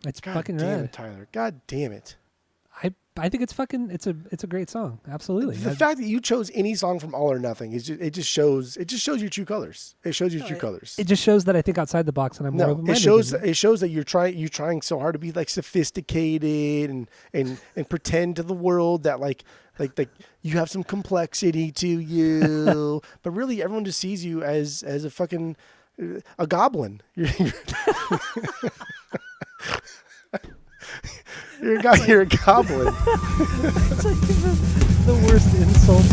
It's God fucking damn rad. it, Tyler. God damn it. I think it's a great song. Absolutely. The fact that you chose any song from All or Nothing is just, it just shows your true colors. It shows your true colors. It just shows that I think outside the box and I'm more open-minded. It shows that you're trying so hard to be like sophisticated and pretend to the world that like you have some complexity to you, but really everyone just sees you as a fucking a goblin. You're a goblin. It's like the worst insult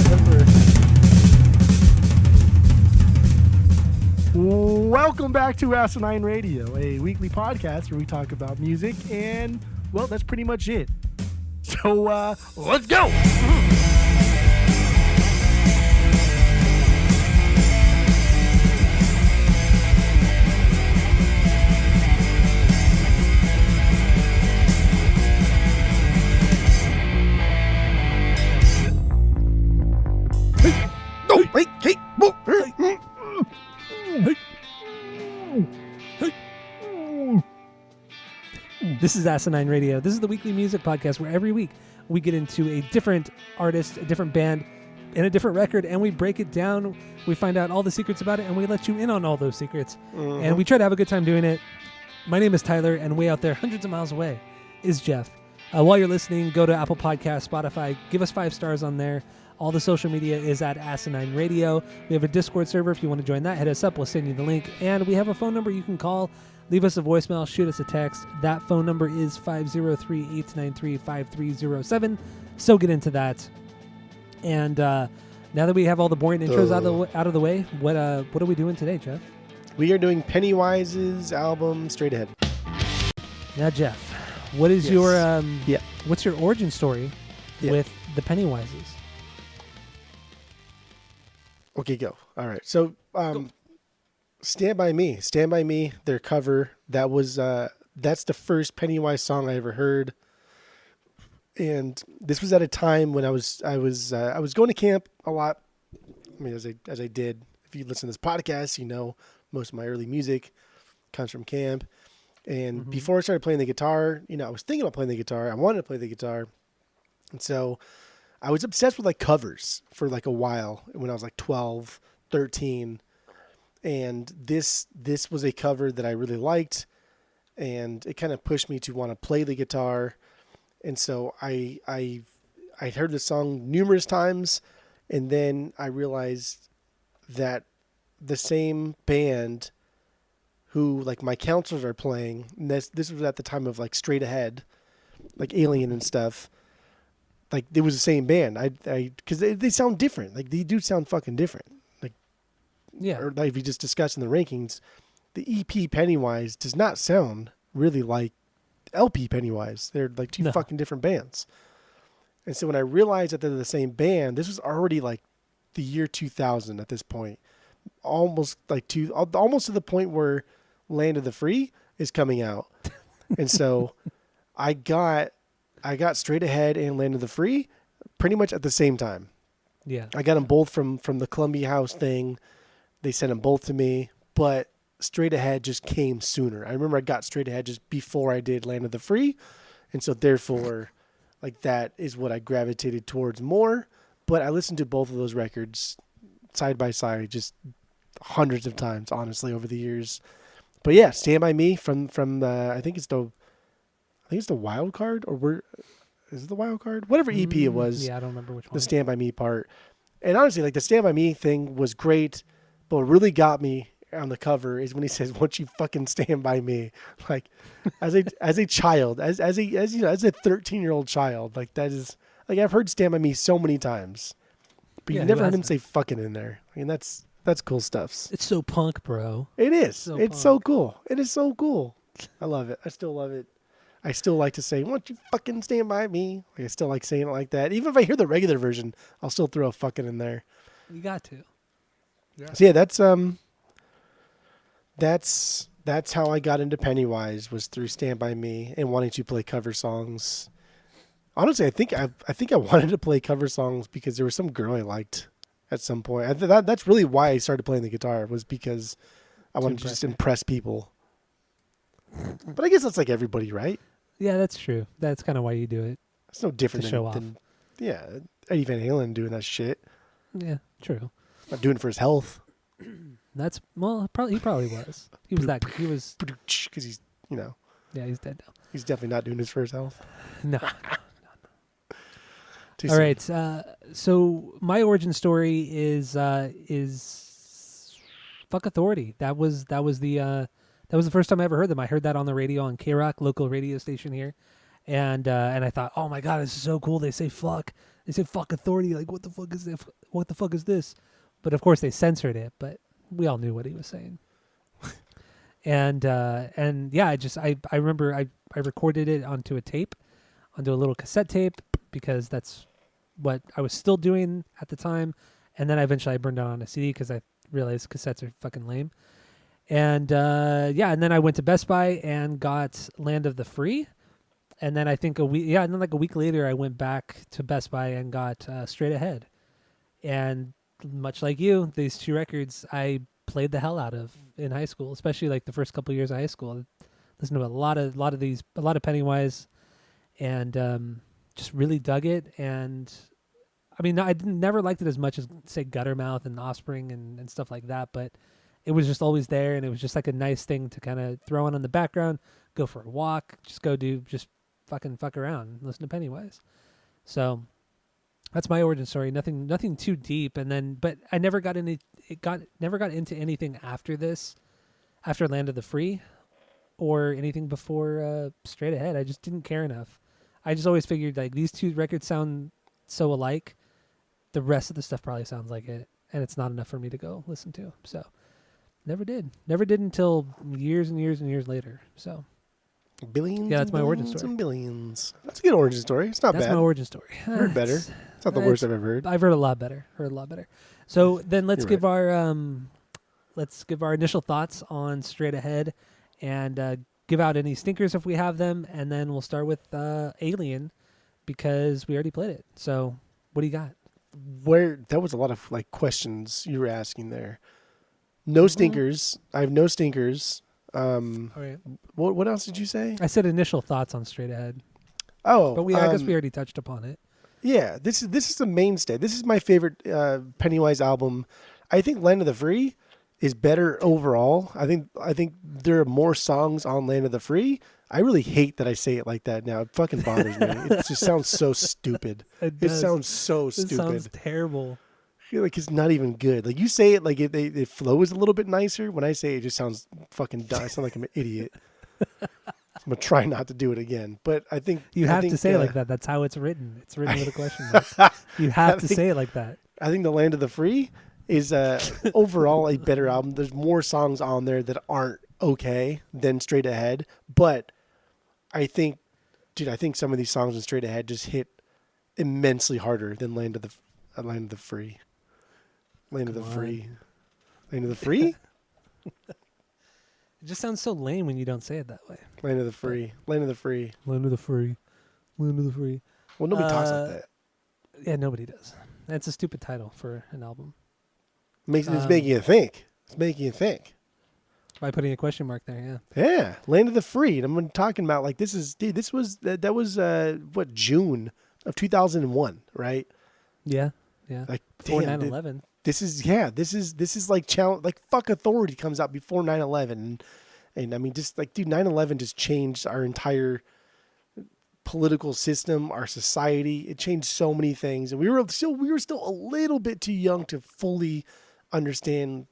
ever. Welcome back to Asinine Radio, a weekly podcast where we talk about music, and, well, that's pretty much it. So, let's go! This is Asinine Radio. This is the weekly music podcast where every week we get into a different artist, a different band, and a different record, and we break it down. We find out all the secrets about it, and we let you in on all those secrets. Mm-hmm. And we try to have a good time doing it. My name is Tyler, and way out there, hundreds of miles away, is Jeff. While you're listening, go to Apple Podcasts, Spotify, give us 5 stars on there. All the social media is at Asinine Radio. We have a Discord server. If you want to join that, hit us up. We'll send you the link. And we have a phone number you can call. Leave us a voicemail. Shoot us a text. That phone number is 503-893-5307. So get into that. And now that we have all the boring intros out of the way, what are we doing today, Jeff? We are doing Pennywise's album Straight Ahead. Now, Jeff, what is your what's your origin story with the Pennywises? Okay, go. All right. So, Stand By Me, their cover, that was that's the first Pennywise song I ever heard. And this was at a time when I was going to camp a lot. I mean, as I did. If you listen to this podcast, you know most of my early music comes from camp. And before I started playing the guitar, I was thinking about playing the guitar. I wanted to play the guitar. And so I was obsessed with like covers for like a while when I was like 12, 13. And this was a cover that I really liked, and it kind of pushed me to want to play the guitar. And so I heard the song numerous times, and then I realized that the same band who like my counselors are playing, and this was at the time of like Straight Ahead, like Alien and stuff. Like it was the same band. Because they sound different. Like they do sound fucking different. Yeah. Or like we just discussed in the rankings, the EP Pennywise does not sound really like LP Pennywise. They're like two fucking different bands. And so when I realized that they're the same band, this was already like the year 2000 at this point. Almost to the point where Land of the Free is coming out. And so I got Straight Ahead and Land of the Free pretty much at the same time. Yeah. I got them both from the Columbia House thing. They sent them both to me, but Straight Ahead just came sooner. I remember I got Straight Ahead just before I did Land of the Free. And so therefore, like that is what I gravitated towards more. But I listened to both of those records side by side just hundreds of times, honestly, over the years. But yeah, Stand By Me from the, I think it's the Wild Card, is it the Wild Card? Whatever EP it was. Yeah, I don't remember which one. The Stand By Me part. And honestly, like the Stand By Me thing was great. But what really got me on the cover is when he says, "Won't you fucking stand by me?" Like, as a child, as a 13-year-old child, like that is like I've heard "Stand by Me" so many times, but you've never heard him say "fucking" in there. I mean, that's cool stuff. It's so punk, bro. It is. It's so cool. It is so cool. I love it. I still love it. I still like to say, "Won't you fucking stand by me?" Like, I still like saying it like that. Even if I hear the regular version, I'll still throw a "fucking" in there. You got to. Yeah. So yeah, that's how I got into Pennywise, was through Stand By Me and wanting to play cover songs. Honestly, I think I wanted to play cover songs because there was some girl I liked at some point. That's really why I started playing the guitar, was because I wanted to just impress people. But I guess that's like everybody, right? Yeah, that's true. That's kind of why you do it. It's no different To show off. than yeah, Eddie Van Halen doing that shit. Yeah, true. Not doing it for his health. That's he probably was. He was Because he's, yeah, he's dead now. he's definitely not doing this for his health. No. Too All soon. right. So my origin story is fuck authority. That was the first time I ever heard them. I heard that on the radio on K-Rock, local radio station here, and I thought, oh my god, this is so cool. They say fuck. They say fuck authority. Like, what the fuck is this? What the fuck is this? But of course they censored it. But we all knew what he was saying. And yeah, I remember I recorded it onto a little cassette tape, because that's what I was still doing at the time. And then eventually I burned it on a CD because I realized cassettes are fucking lame. And yeah, and then I went to Best Buy and got Land of the Free. And then I think and then like a week later I went back to Best Buy and got Straight Ahead. And much like you, these two records I played the hell out of in high school, especially like the first couple of years of high school. I listened to a lot of Pennywise, and just really dug it. And I mean, I never liked it as much as, say, Guttermouth and Offspring and stuff like that, but it was just always there, and it was just like a nice thing to kind of throw on the background, go for a walk, just fucking fuck around and listen to Pennywise. So that's my origin story. Nothing too deep. And then, but I never got into anything after this, after Land of the Free, or anything before Straight Ahead. I just didn't care enough. I just always figured, like, these two records sound so alike, the rest of the stuff probably sounds like it, and it's not enough for me to go listen to. So never did until years and years and years later. So Billions. Yeah, that's and my origin billions story. And billions. That's a good origin story. It's not that's bad. my origin story. I heard better. It's not the worst I've ever heard. I've heard a lot better. So then let's You're give our initial thoughts on Straight Ahead, and give out any stinkers if we have them, and then we'll start with Alien, because we already played it. So what do you got? That was a lot of like questions you were asking there. No stinkers. I have no stinkers. All right. What else did you say? I said initial thoughts on Straight Ahead, Oh, but I guess we already touched upon it. Yeah, this is the mainstay. This is my favorite Pennywise album. I think Land of the Free is better overall. I think there are more songs on Land of the Free. I really hate that I say it like that now. It fucking bothers me. It just sounds so stupid. It sounds so stupid. It sounds terrible. I feel like it's not even good. Like, you say it like it flows a little bit nicer. When I say it, it just sounds fucking dumb. I sound like I'm an idiot. I'm gonna try not to do it again. But I think You have to say it like that. That's how it's written. It's written with a question mark. You have to say it like that. I think The Land of the Free is overall a better album. There's more songs on there that aren't okay than Straight Ahead. But I think some of these songs in Straight Ahead just hit immensely harder than Land of the Free. Land of the Free. Land of the Free? It just sounds so lame when you don't say it that way. Land of the Free. Land of the Free. Land of the Free. Land of the Free. Well, nobody talks like that. Yeah, nobody does. That's a stupid title for an album. It's making you think. It's making you think. By putting a question mark there, yeah. Yeah, Land of the Free. And I'm talking about, like, that was June of 2001, right? Yeah. Like, Before damn, 9/11. This is like challenge. Like, Fuck Authority comes out before 9/11, and I mean, just like, dude, 9/11 just changed our entire political system, our society. It changed so many things, and we were still a little bit too young to fully understand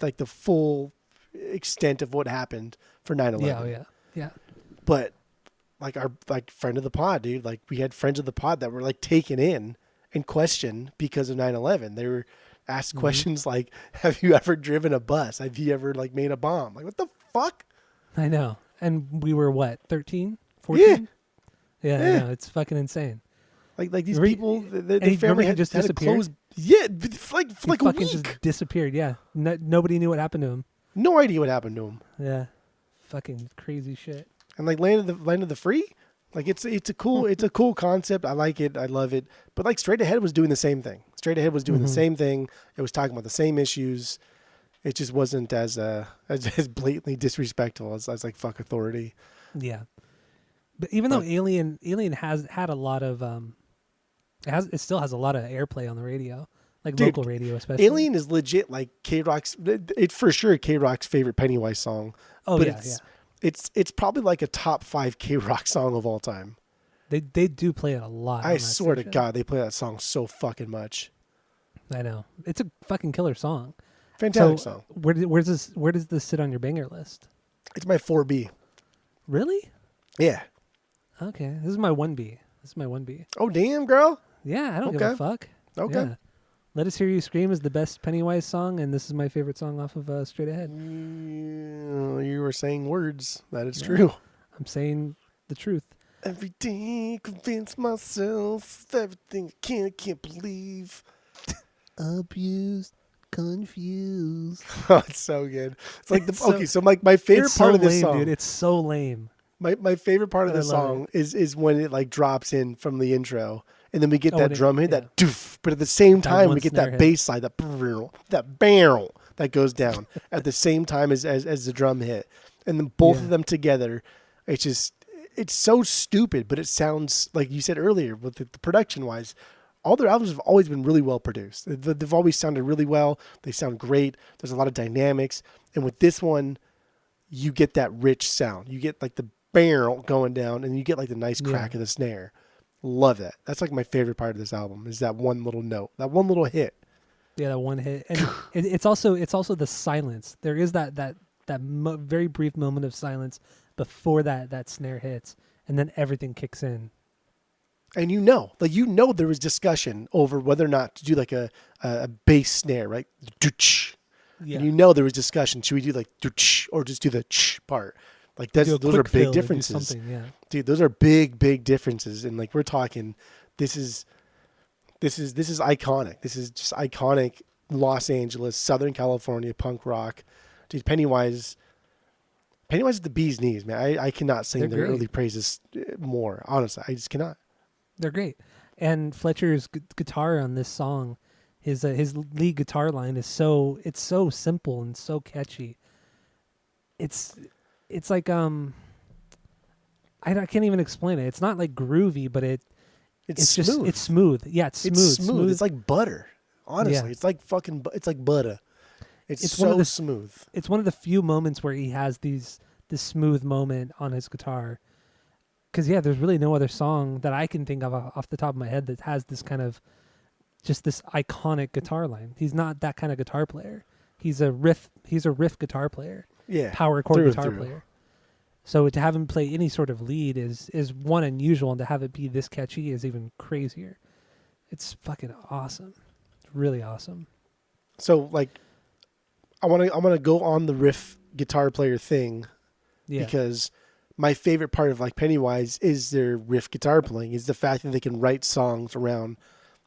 like the full extent of what happened for 9/11. Yeah. But like our friend of the pod, dude, like we had friends of the pod that were like taken in and questioned because of 9/11. They were asked questions like, have you ever driven a bus? Have you ever like made a bomb? Like, what the fuck? I know. And we were what, 13, 14? Yeah. I know. It's fucking insane. Like these people, their and family had just had to disappeared? close. Yeah, like He a fucking week. just disappeared, yeah. Nobody knew what happened to him. No idea what happened to him. Yeah. Fucking crazy shit. And like Land of the Free, like it's a cool concept. I like it. I love it. But like Straight Ahead was doing the same thing. Straight Ahead was doing the same thing. It was talking about the same issues. It just wasn't as blatantly disrespectful as like fuck authority. Yeah. But even though Alien has had a lot of it still has a lot of airplay on the radio, like Dude, local radio especially. Alien is legit like K-Rock's. It's for sure K-Rock's favorite Pennywise song. Oh but yeah, it's probably like a top 5 K-Rock song of all time. They do play it a lot. I on that swear to station. God, they play that song so fucking much. I know, it's a fucking killer song. Fantastic So song. where does this sit on your banger list? It's my 4B. Really? Yeah. Okay, this is my 1B. Oh damn, girl. Yeah, I don't give a Okay. fuck. Okay. Yeah. Let Us Hear You Scream is the best Pennywise song, and this is my favorite song off of Straight Ahead. You were saying words. That is Yeah. true. I'm saying the truth. Every day, convince myself of everything I can't believe. Abused, confused. Oh, it's so good. It's like It's okay. So like my favorite It's part so of this lame, song, dude. It's so lame. my favorite part of I the love song is when it like drops in from the intro, and then we get Oh, that and it- drum hit, yeah. that doof. But at the same That time, one we get snare that hit. bass slide, that barrel that goes down at the same time as the drum hit, and then both Yeah. of them together. It's so stupid, but it sounds like you said earlier with the production wise. All their albums have always been really well produced. They've always sounded really well. They sound great. There's a lot of dynamics. And with this one, you get that rich sound. You get like the barrel going down, and you get like the nice crack of the snare. Love that. That's like my favorite part of this album is that one little note, that one little hit. Yeah, that one hit, and it's also the silence. There is that very brief moment of silence before that snare hits, and then everything kicks in. And there was discussion over whether or not to do like a bass snare, right? Dooch. Yeah, And there was discussion. Should we do like dooch or just do the ch part? Like Do a those are quick fill big or do differences. something, yeah. Dude, those are big differences. And like we're talking, this is iconic. This is just iconic Los Angeles, Southern California punk rock. Dude, Pennywise is the bee's knees, man. I cannot sing They're their great. early praises more. Honestly, I just cannot. They're great. And Fletcher's guitar on this song, his lead guitar line is so simple and so catchy. It's like I can't even explain it. It's not like groovy, but it's smooth. just it's smooth. Yeah, it's smooth. It's smooth. It's like butter. Honestly, Yeah. it's like it's like butter. It's one of so the- smooth. It's one of the few moments where he has this smooth moment on his guitar. Because there's really no other song that I can think of off the top of my head that has this kind of just this iconic guitar line. He's not that kind of guitar player. He's a riff guitar player, Yeah. power chord through and guitar through. player. So to have him play any sort of lead is one unusual, and to have it be this catchy is even crazier. It's fucking awesome. It's really awesome. So like, I want to go on the riff guitar player thing Yeah. because my favorite part of like Pennywise is their riff guitar playing. Is the fact that they can write songs around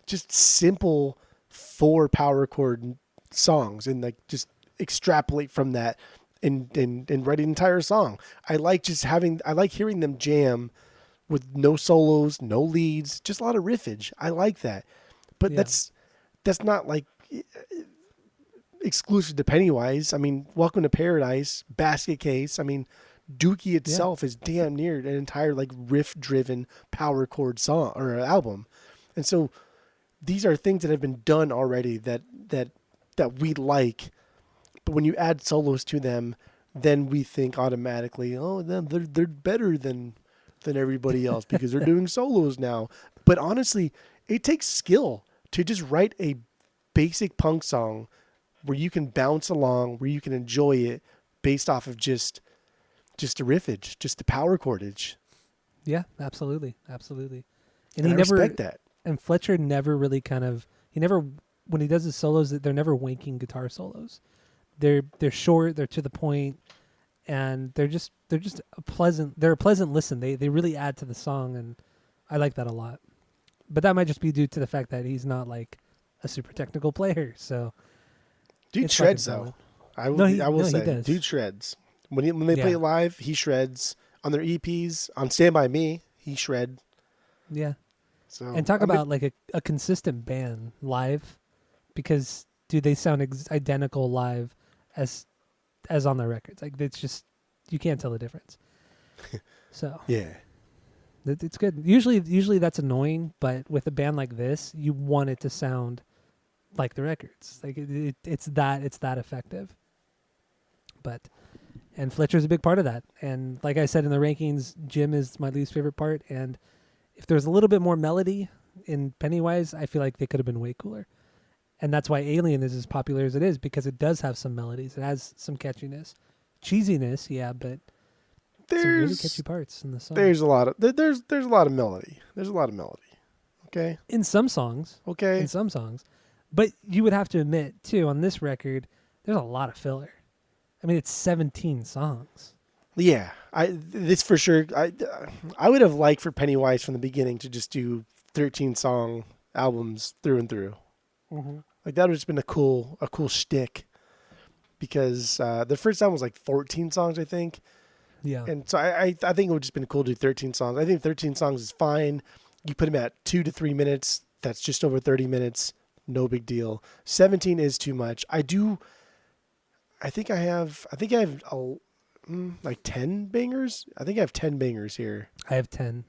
just simple 4 power chord songs and like just extrapolate from that and write an entire song. I like hearing them jam with no solos, no leads, just a lot of riffage. I like that. But Yeah. that's not like exclusive to Pennywise. I mean, Welcome to Paradise, Basket Case. I mean, Dookie itself is damn near an entire like riff-driven power chord song or album, and so these are things that have been done already that we like. But when you add solos to them, then we think automatically, oh, then they're better than everybody else because they're doing solos now. But honestly, it takes skill to just write a basic punk song where you can bounce along, where you can enjoy it based off of just the riffage, just the power chordage. Yeah, absolutely. And I respect that. And Fletcher never really when he does his solos, they're never wanking guitar solos. They're short, they're to the point, and they're a pleasant listen. They really add to the song, and I like that a lot. But that might just be due to the fact that he's not like a super technical player. So Dude it's shreds fucking though. valid. I will he say, does. dude shreds. When they play Yeah. live, he shreds. On their EPs, on Stand By Me, he shred. Yeah. So And talk I'm about like a consistent band live, because dude, they sound identical live as on their records. Like it's just you can't tell the difference. So Yeah. it's good. Usually that's annoying, but with a band like this, you want it to sound like the records. Like it's that effective. And Fletcher's a big part of that. And like I said in the rankings, Jim is my least favorite part. And if there's a little bit more melody in Pennywise, I feel like they could have been way cooler. And that's why Alien is as popular as it is, because it does have some melodies. It has some catchiness. Cheesiness, yeah, but some really catchy parts in the song. There's a lot of melody. There's a lot of melody. Okay. In some songs. Okay. In some songs. But you would have to admit, too, on this record, there's a lot of filler. I mean, it's 17 songs. Yeah, this for sure. I would have liked for Pennywise from the beginning to just do 13 song albums through and through. Mm-hmm. Like that would have just been a cool shtick. Because the first album was like 14 songs, I think. Yeah. And so I think it would have just been cool to do 13 songs. I think 13 songs is fine. You put them at 2 to 3 minutes. That's just over 30 minutes. No big deal. 17 is too much. I think I have like 10 bangers. I think I have 10 bangers here. I have 10.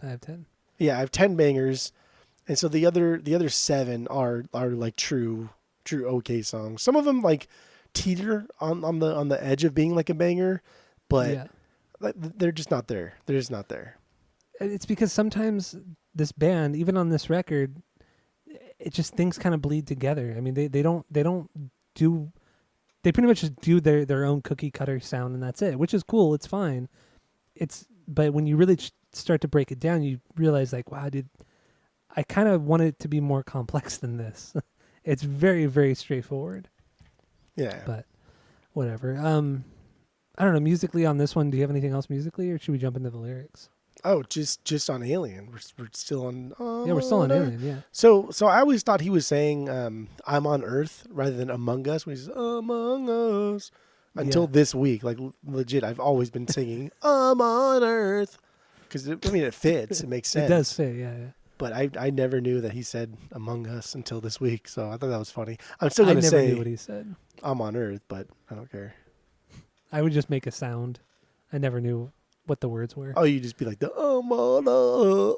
Yeah, I have 10 bangers. And so the other 7 are like true okay songs. Some of them like teeter on the edge of being like a banger, but they're just not there. They're just not there. It's because sometimes this band, even on this record, it just things kind of bleed together. I mean, they pretty much just do their own cookie cutter sound, and that's it, which is cool. It's fine. But when you really start to break it down, you realize like, wow, dude, I kind of want it to be more complex than this. It's very, very straightforward. Yeah. But whatever. I don't know. Musically on this one, do you have anything else musically, or should we jump into the lyrics? Oh, just on Alien. We're still on. Yeah, we're still on Alien. Yeah. So I always thought he was saying "I'm on Earth" rather than "Among Us" when he says "Among Us." Until this week, like legit, I've always been singing "I'm on Earth" because it fits. It makes sense. It does fit. Yeah. But I never knew that he said "Among Us" until this week, so I thought that was funny. I'm still gonna say knew what he said. "I'm on Earth," but I don't care. I would just make a sound. I never knew what the words were. Oh, you just be like the "I'm on Earth."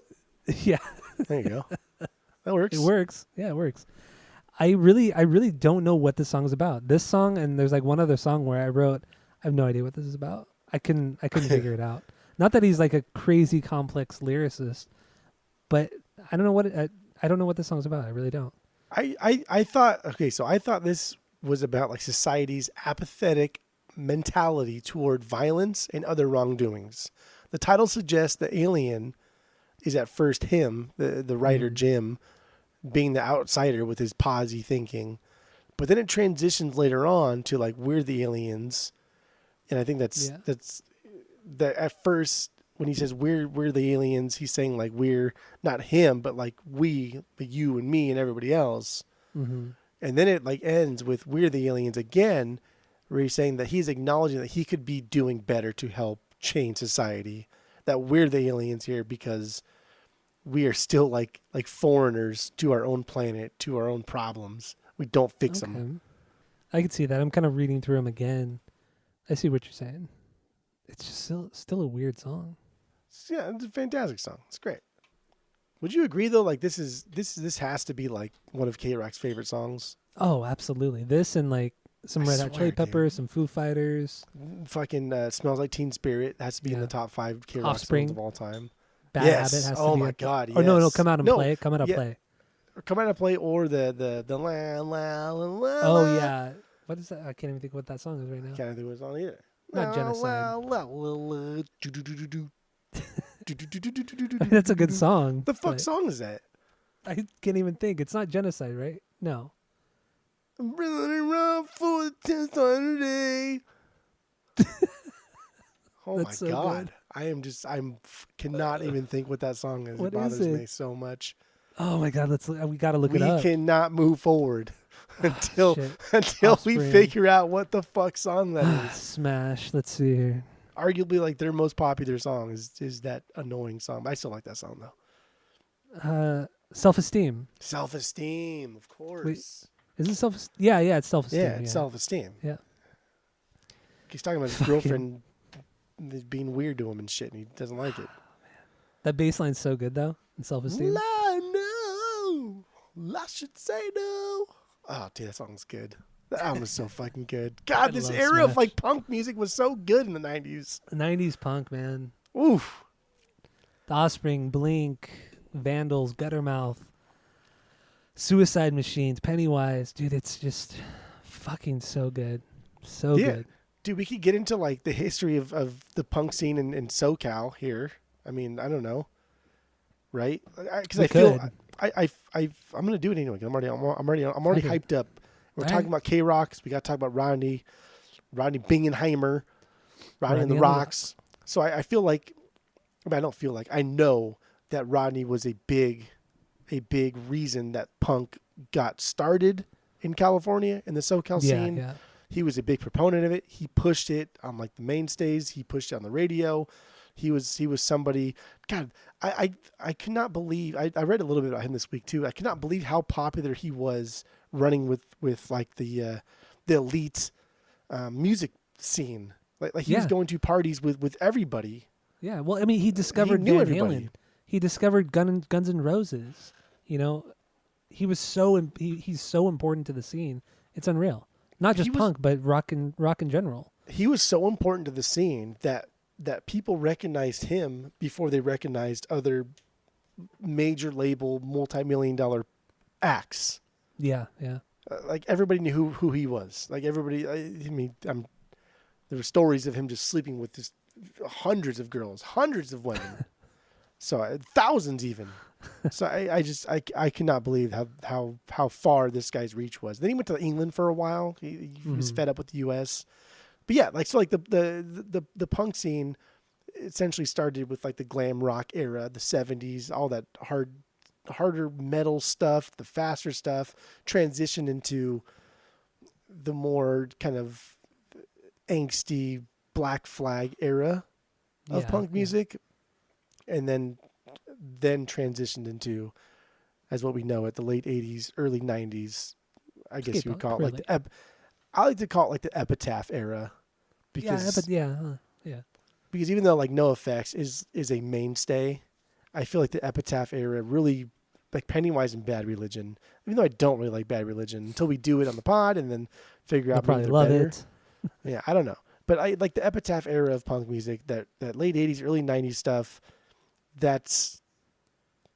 Yeah. There you go. That works. It works. Yeah, it works. I really don't know what this song is about. This song, and there's like one other song where I wrote, I have no idea what this is about. I couldn't figure it out. Not that he's like a crazy complex lyricist, but I don't know what this song's about. I really don't. I thought this was about like society's apathetic mentality toward violence and other wrongdoings. The title suggests the alien is at first him, the writer Jim, being the outsider with his posy thinking, but then it transitions later on to like we're the aliens, and I think that's that at first when he says we're the aliens, he's saying like we're not him, but like we, like you and me and everybody else, and then it like ends with we're the aliens again, where he's saying that he's acknowledging that he could be doing better to help change society, that we're the aliens here because we are still like foreigners to our own planet, to our own problems. We don't fix them. I can see that. I'm kind of reading through them again. I see what you're saying. It's just still a weird song. Yeah, it's a fantastic song. It's great. Would you agree though? Like this has to be like one of K-Rock's favorite songs. Oh, absolutely. This and like some Red Hot Chili Peppers, some Foo Fighters. Fucking Smells Like Teen Spirit has to be in the top 5 K-Rock songs of all time. Bad Habit has to be. Oh my God! Yes. Or no, Come Out and Play. Come Out and Play. Come Out and Play, or the la la la la. Oh yeah, what is that? I can't even think what that song is right now. Can't think what it's on either. Not Genocide. That's a good song. The fuck song is that? I can't even think. It's not Genocide, right? No. I'm running around for the 10th time today. Oh my so God. Good. I cannot even think what that song is. What it bothers is it? me so much. Oh my God, we got to look it up. We cannot move forward until we Offspring. figure out what the fuck song that is. Smash. Let's see here. Arguably like their most popular song is that annoying song. But I still like that song though. Self-Esteem. Self-Esteem, of course. Wait, is it self? Yeah, it's Self-Esteem. Yeah, it's Self-Esteem. Yeah. He's talking about his girlfriend being weird to him and shit, and he doesn't like it. That bass line's so good though, in Self-Esteem. No, I should say no. Oh, dude, that song's good. That album is so fucking good. God, this love era of Smash. like punk music was so good in the 90s. 90s punk, man. Oof. The Offspring, Blink, Vandals, Guttermouth, Suicide Machines, Pennywise. Dude, it's just fucking so good. So good. Dude, we could get into like the history of the punk scene in SoCal here. I mean, I don't know. Right? Because I feel I'm gonna do it anyway. I'm already Okay. hyped up. We're All talking right. about K-Rocks. We got to talk about Rodney Bingenheimer, Rodney and the Rodney and the Rocks. So I feel like, I don't feel like, I know that Rodney was a big reason that punk got started in California in the SoCal scene. Yeah. He was a big proponent of it. He pushed it on like the mainstays. He pushed it on the radio. He was somebody. God, I could not believe. I read a little bit about him this week too. I could not believe how popular he was running with like the elite music scene. Like he was going to parties with everybody. Yeah. Well, I mean, he discovered knew Van everybody. Halen. He discovered Guns N' Roses. You know, he was he's so important to the scene. It's unreal. Not just punk, but rock in general. He was so important to the scene that people recognized him before they recognized other major label multi-million-dollar acts. Yeah. Like everybody knew who he was. Like everybody. There were stories of him just sleeping with just hundreds of girls, hundreds of women, so thousands even. So I cannot believe how far this guy's reach was. Then he went to England for a while. He was fed up with the U.S. But yeah, like so, like the punk scene essentially started with like the glam rock era, the 70s, all that harder metal stuff, the faster stuff, transitioned into the more kind of angsty Black Flag era of punk music, and then transitioned into, as what we know, at the late 80s, early 90s. I guess you would call it like I like to call it like the Epitaph era, because because even though like NoFX is a mainstay, I feel like the Epitaph era really, like Pennywise and Bad Religion. Even though I don't really like Bad Religion until we do it on the pod and then figure out probably maybe love they're better. it. Yeah, I don't know, but I like the Epitaph era of punk music, that late 80s, early 90s stuff. That's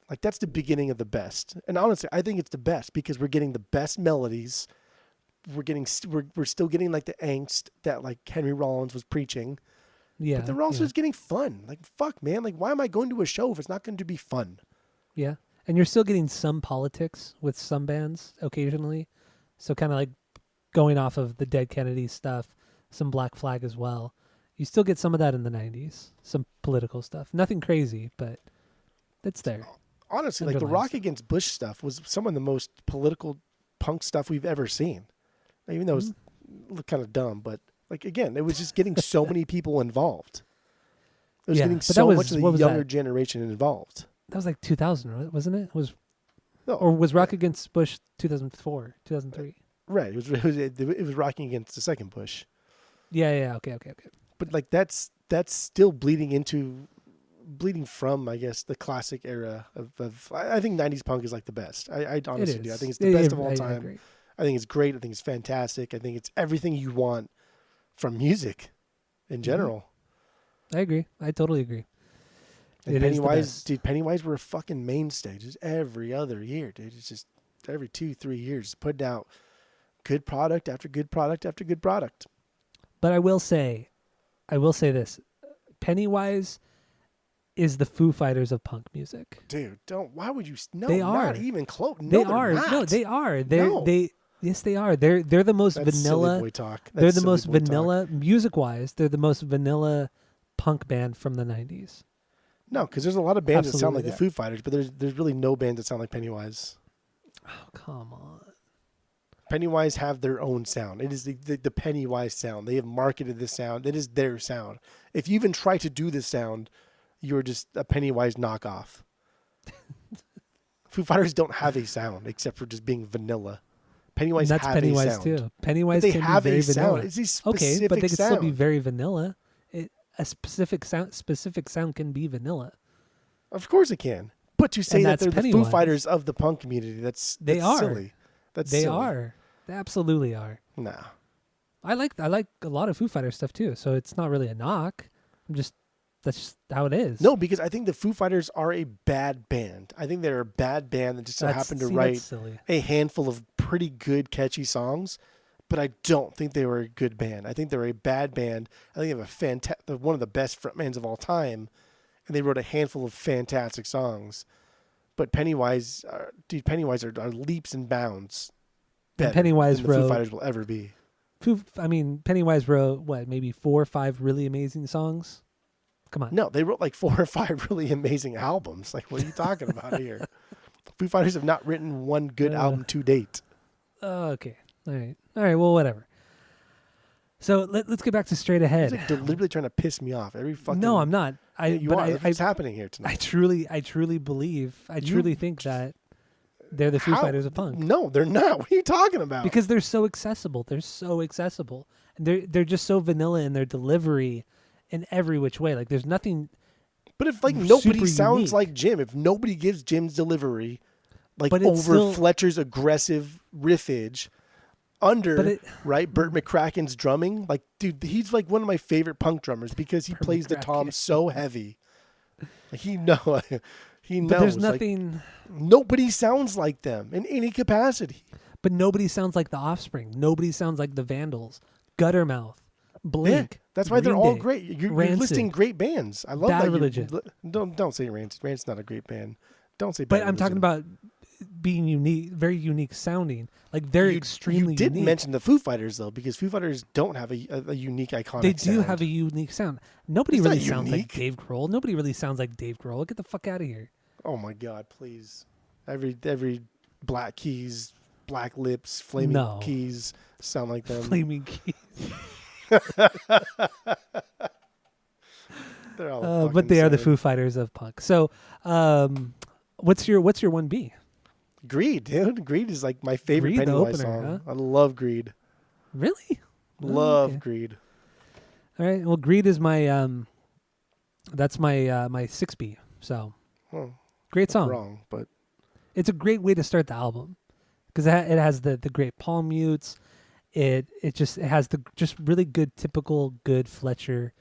the beginning of the best. And honestly, I think it's the best because we're getting the best melodies. We're still getting like the angst that like Henry Rollins was preaching. Yeah. But they're also just getting fun. Like, fuck, man. Like, why am I going to a show if it's not going to be fun? Yeah. And you're still getting some politics with some bands occasionally. So kind of like going off of the Dead Kennedy stuff, some Black Flag as well. You still get some of that in the 90s, some political stuff. Nothing crazy, but it's there. Honestly, like the Rock Against Bush stuff was some of the most political punk stuff we've ever seen. Even though it was kind of dumb, but like, again, it was just getting so many people involved. It was getting so much of the younger generation involved. That was like 2000, wasn't it? Or was Rock Against Bush 2004, 2003? Right. It was Rocking Against the second Bush. Yeah. Okay. But like that's still bleeding from, I guess, the classic era of I think 90s punk is like the best. I honestly do. I think it's the best of all time. Agree. I think it's great. I think it's fantastic. I think it's everything you want from music in general. I agree. I totally agree. And Pennywise were a fucking mainstay just every other year, dude. It's just every 2-3 years putting out good product after good product after good product. But I will say this. Pennywise is the Foo Fighters of punk music. Dude, why would you? No, they are. Not even close. No, they are. Not. No, they are. No. Yes, they are. They're the most That's vanilla. Silly boy talk. They're the most vanilla music-wise. They're the most vanilla punk band from the 90s. No, because there's a lot of bands that sound Absolutely like the Foo Fighters, but there's really no bands that sound like Pennywise. Oh, come on. Pennywise have their own sound. It is the Pennywise sound. They have marketed this sound. It is their sound. If you even try to do this sound, you're just a Pennywise knockoff. Foo Fighters don't have a sound except for just being vanilla. Pennywise And that's have Pennywise a sound. too. Pennywise They can have be very a vanilla. sound. It's a specific Okay, but they can sound. still be very vanilla. A specific sound can be vanilla. Of course it can. But to say And that that's they're the Foo Pennywise. Fighters of the punk community, that's They are. silly. That's They silly. are. They absolutely are. Nah. I like a lot of Foo Fighters stuff too, so it's not really a knock. That's just how it is. No, because I think the Foo Fighters are a bad band. I think they're a bad band that just so happened to write that's silly. a handful of pretty good, catchy songs. But I don't think they were a good band. I think they're a bad band. I think they have one of the best frontmans of all time, and they wrote a handful of fantastic songs. But Pennywise are leaps and bounds better Pennywise than the wrote- Foo Fighters will ever be. Pennywise wrote maybe 4 or 5 really amazing songs. Come on. No, they wrote like 4 or 5 really amazing albums. Like, what are you talking about here? Foo Fighters have not written one good album to date. Okay. All right. Well, whatever. So let's get back to Straight Ahead. He's like deliberately trying to piss me off every fucking. No, I'm not. You are. What's happening here tonight? I truly believe. I truly think that they're the Foo How? Fighters of punk. No, they're not. What are you talking about? Because they're so accessible. And they're just so vanilla in their delivery in every which way. Like there's nothing. But if like nobody super sounds unique. like Jim, if nobody gives Jim's delivery, like But it's over still- Fletcher's aggressive riffage, under right Burt McCracken's drumming, like dude, he's like one of my favorite punk drummers because he Burt plays the tom McCracken. so heavy. Like he knows. But there's like, nothing. nobody sounds like them in any capacity. But nobody sounds like the Offspring. Nobody sounds like the Vandals. Guttermouth. Blink. Yeah, that's why they're Green all Day, great. You're Rancid. listing great bands. I love Bad that. Religion. Don't say Rancid. Rancid's not a great band. Don't say. But Bad I'm talking Religion. about being unique, very unique sounding. Like they're extremely You didn't unique. mention the Foo Fighters though, because Foo Fighters don't have a unique iconic. They do sound. have a unique sound. Nobody It's not really sounds like unique. Dave Grohl. Nobody really sounds like Dave Grohl. Get the fuck out of here. Oh my God! Please, every Black Keys, Black Lips, Flaming No. Keys sound like them. Flaming Keys. They're all But they are the fucking Foo Fighters of punk. So, what's your 1B? Greed, dude. Greed is like my favorite Greed, the Pennywise opener, song. huh? I love Greed. Really? Love okay. Greed. All right. Well, Greed is my that's my my 6B. So, Oh, great song. wrong, but It's a great way to start the album because it has the great palm mutes. It has the just really good typical good Fletcher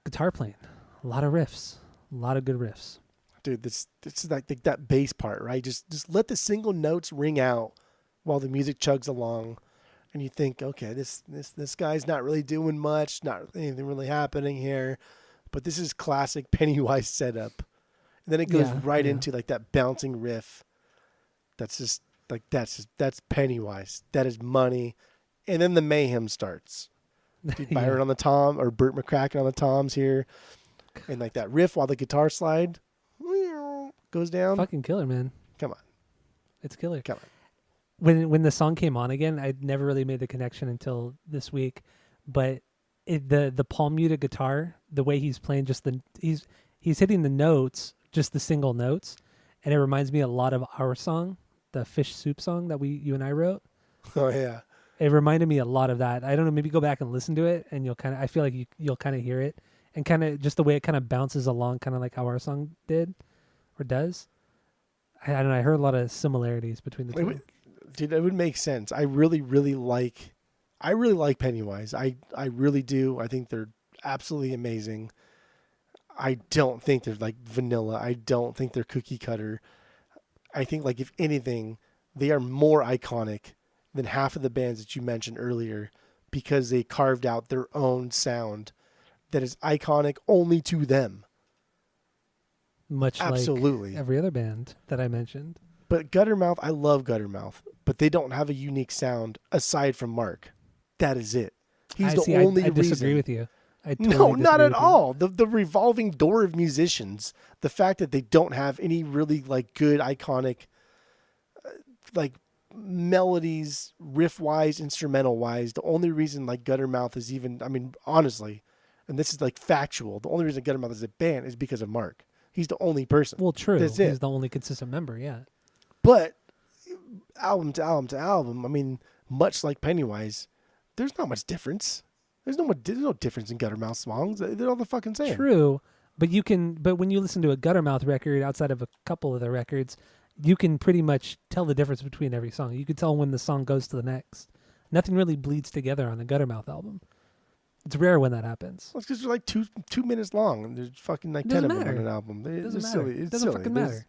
guitar playing. A lot of riffs, a lot of good riffs. dude, this is like that bass part, right? Just let the single notes ring out while the music chugs along, and you think, okay, this guy's not really doing much, not anything really happening here, but this is classic Pennywise setup. And then it goes right into like that bouncing riff. That's Pennywise. That is money, and then the mayhem starts. Dude, Byron on the tom or Burt McCracken on the toms here, and like that riff while the guitar slide goes down. Fucking killer, man. Come on. It's killer. Come on. When the song came on again, I'd never really made the connection until this week, but the palm muted guitar, the way he's playing, just he's hitting the notes, just the single notes, and it reminds me a lot of our song, the Fish Soup song that you and I wrote. Oh yeah. It reminded me a lot of that. I don't know, maybe go back and listen to it, and I feel like you'll kind of hear it, and kind of just the way it kind of bounces along, kind of like how our song did or does. I don't know. I heard a lot of similarities between the two. Dude, it would make sense. I really like Pennywise. I really do. I think they're absolutely amazing. I don't think they're like vanilla. I don't think they're cookie cutter. I think like if anything, they are more iconic than half of the bands that you mentioned earlier because they carved out their own sound that is iconic only to them. Much Absolutely. like every other band that I mentioned. But Guttermouth, I love Guttermouth, but they don't have a unique sound aside from Mark. That is it. He's the only I reason. disagree with you. I totally No, not disagree at with you. all. The revolving door of musicians, the fact that they don't have any really like good iconic like melodies, riff wise, instrumental wise. The only reason like Guttermouth is even, I mean, honestly, and this is like factual, the only reason Guttermouth is a band is because of Mark. He's the only person. Well, true. That's He's it. the only consistent member, yeah. But album to album to album, I mean, much like Pennywise, there's not much difference. There's no difference in Guttermouth songs. They're all the fucking same. True, but when you listen to a Guttermouth record outside of a couple of the records, you can pretty much tell the difference between every song. You can tell when the song goes to the next. Nothing really bleeds together on the Guttermouth album. It's rare when that happens. Well, it's because they're like two minutes long, and there's fucking like 10 of them on an album. It doesn't matter. Silly. It It's doesn't silly. fucking matter.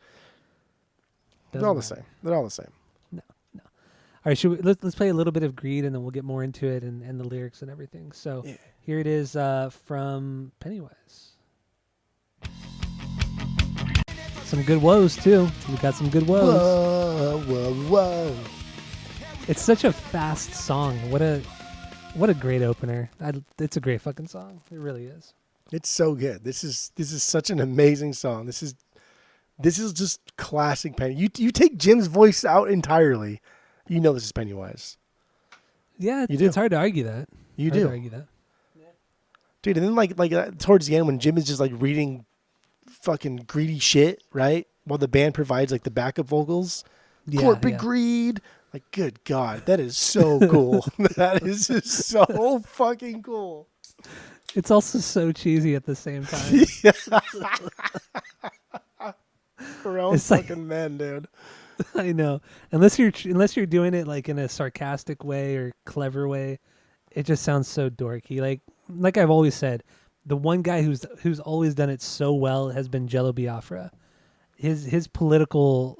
They're all the same. They're all the same. No. All right, let's play a little bit of Greed, and then we'll get more into it and the lyrics and everything. So here it is from Pennywise. Some good woes too. We got some good woes. Whoa, whoa, whoa! It's such a fast song. What a great opener. It's a great fucking song. It really is. It's so good. This is such an amazing song. This is just classic Penny. You take Jim's voice out entirely, you know this is Pennywise. Yeah, You do. it's hard to argue that. You Hard do, to argue that. dude. And then like towards the end when Jim is just like reading fucking greedy shit, right? While the band provides like the backup vocals, corporate greed. Like, good God, that is so cool. That is just so fucking cool. It's also so cheesy at the same time. Grown It's like- fucking men, dude. I know. Unless you're doing it like in a sarcastic way or clever way, it just sounds so dorky. Like I've always said, the one guy who's always done it so well has been Jello Biafra. His political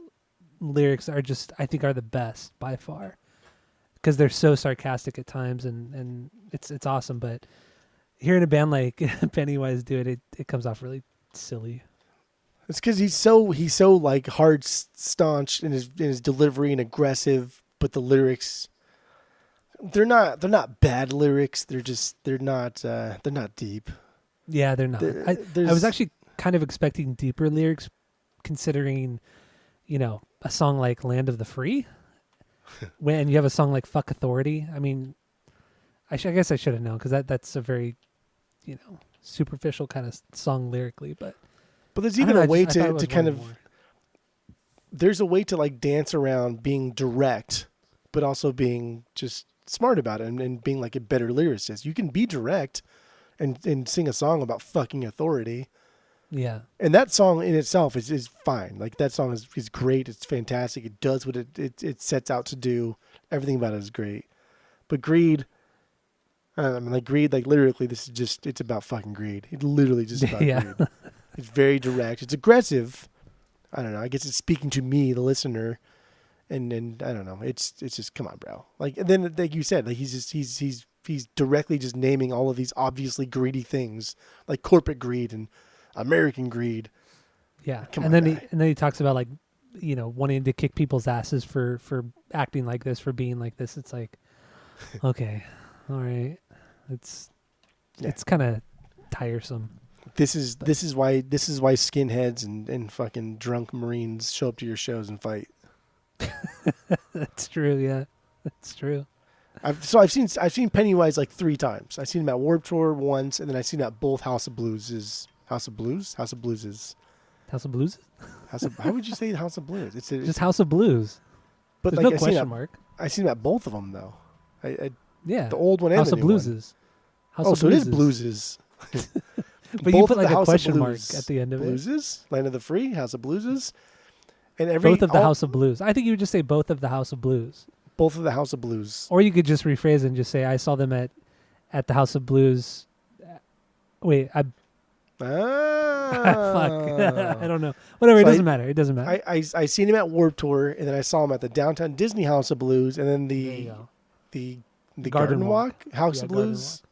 lyrics are just, I think, are the best by far because they're so sarcastic at times and it's awesome. But hearing a band like Pennywise do it comes off really silly. It's because he's so like hard staunch in his delivery and aggressive, but the lyrics they're not bad lyrics. They're not deep. Yeah, they're not. I was actually kind of expecting deeper lyrics, considering, a song like "Land of the Free," when you have a song like "Fuck Authority." I mean, I guess I should have known because that's a very, superficial kind of song lyrically, but. But there's even a way to kind of. More. There's a way to like dance around being direct, but also being just smart about it and being like a better lyricist. You can be direct and sing a song about fucking authority. Yeah. And that song in itself is fine. Like that song is great. It's fantastic. It does what it sets out to do. Everything about it is great. But Greed, Greed, like lyrically, it's about fucking greed. It's literally just about greed. It's very direct. It's aggressive. I don't know. I guess it's speaking to me, the listener. And I don't know. It's just, come on, bro. Like, and then like you said, like he's directly just naming all of these obviously greedy things, like corporate greed and American greed. Yeah. Come and on, then he talks about like, wanting to kick people's asses for acting like this, for being like this. It's like, okay, all right. It's kind of tiresome. This is why skinheads and fucking drunk Marines show up to your shows and fight. That's true. Yeah, that's true. I've seen Pennywise like 3 times. I've seen him at Warped Tour once, and then I've seen him at both House of Blues. How would you say House of Blues? It's just House of Blues. But there's like, no question mark. I seen him at both of them though. Yeah, the old one and House the of new Blueses. one. So it is Blueses. But you put like a question mark at the end of Blueses, Land of the Free, House of Blueses, and both of the House of Blues. I think you would just say both of the House of Blues. Both of the House of Blues. Or you could just rephrase it and just say, I saw them at the House of Blues. Wait, fuck. I don't know. Whatever, it doesn't matter. It doesn't matter. I seen him at Warped Tour, and then I saw him at the Downtown Disney House of Blues, and then the Garden Walk House of Blues.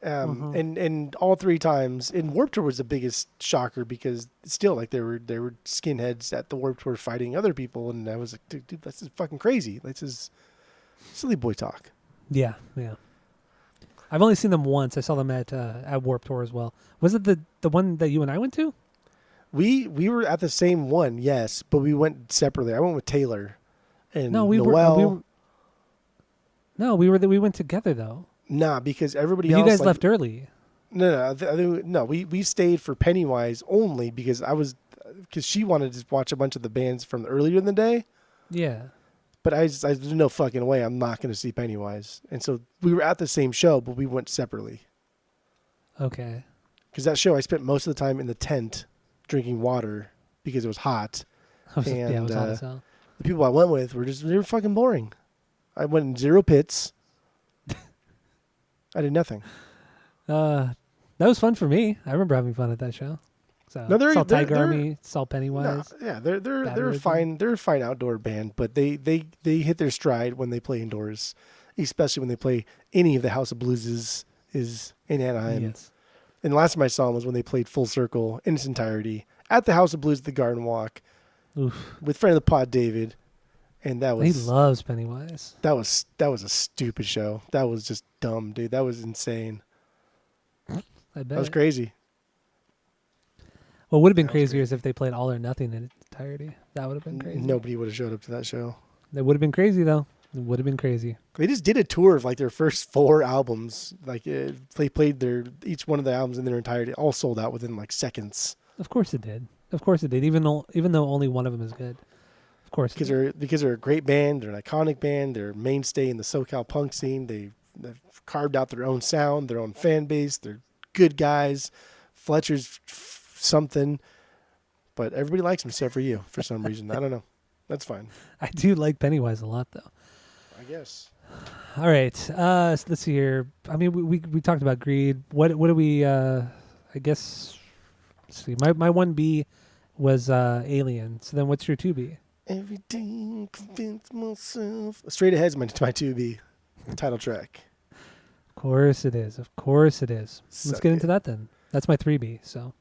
And all 3 times, and Warped Tour was the biggest shocker because still like there were skinheads at the Warped Tour fighting other people, and I was like, dude, this is fucking crazy. This is silly boy talk. Yeah. I've only seen them once. I saw them at Warped Tour as well. Was it the one that you and I went to? We were at the same one, yes, but we went separately. I went with Taylor and we Noel. We went together though. Nah, because everybody but else. You guys left early. No. We stayed for Pennywise only because she wanted to watch a bunch of the bands from earlier in the day. Yeah. But there's no fucking way I'm not going to see Pennywise. And so we were at the same show, but we went separately. Okay. Because that show, I spent most of the time in the tent drinking water because it was hot. Yeah, it was hot as hell. The people I went with they were fucking boring. I went in 0 pits. I did nothing. That was fun for me. I remember having fun at that show. So saw Tiger Army, saw Pennywise. No, yeah, they're a fine. They're a fine outdoor band, but they hit their stride when they play indoors, especially when they play any of the House of Blues is in Anaheim. Yes. And the last time I saw them was when they played Full Circle in its entirety at the House of Blues at the Garden Walk. Oof. With friend of the pod David, and that was he loves Pennywise. That was a stupid show. That was just dumb, dude. That was insane. I bet. That was crazy. What would have been crazier is if they played All or Nothing in its entirety. That would have been crazy. Nobody would have showed up to that show. That would have been crazy, though. It would have been crazy. They just did a tour of like their first 4 albums. Like they played each one of the albums in their entirety, all sold out within like seconds. Of course it did. Of course it did. Even though only one of them is good. Of course. Because they're a great band. They're an iconic band. They're a mainstay in the SoCal punk scene. They've carved out their own sound, their own fan base. They're good guys. Fletcher's something, but everybody likes him except for you for some reason. I don't know. That's fine. I do like Pennywise a lot, though. I guess. All right. So let's see here. I mean, we talked about Greed. What do we? I guess. Let's see. My 1B was Alien. So then, what's your 2B? Everything convince myself. Straight Ahead's my 2B title track. Of course it is. Of course it is. So let's get into that then. That's my 3B. So.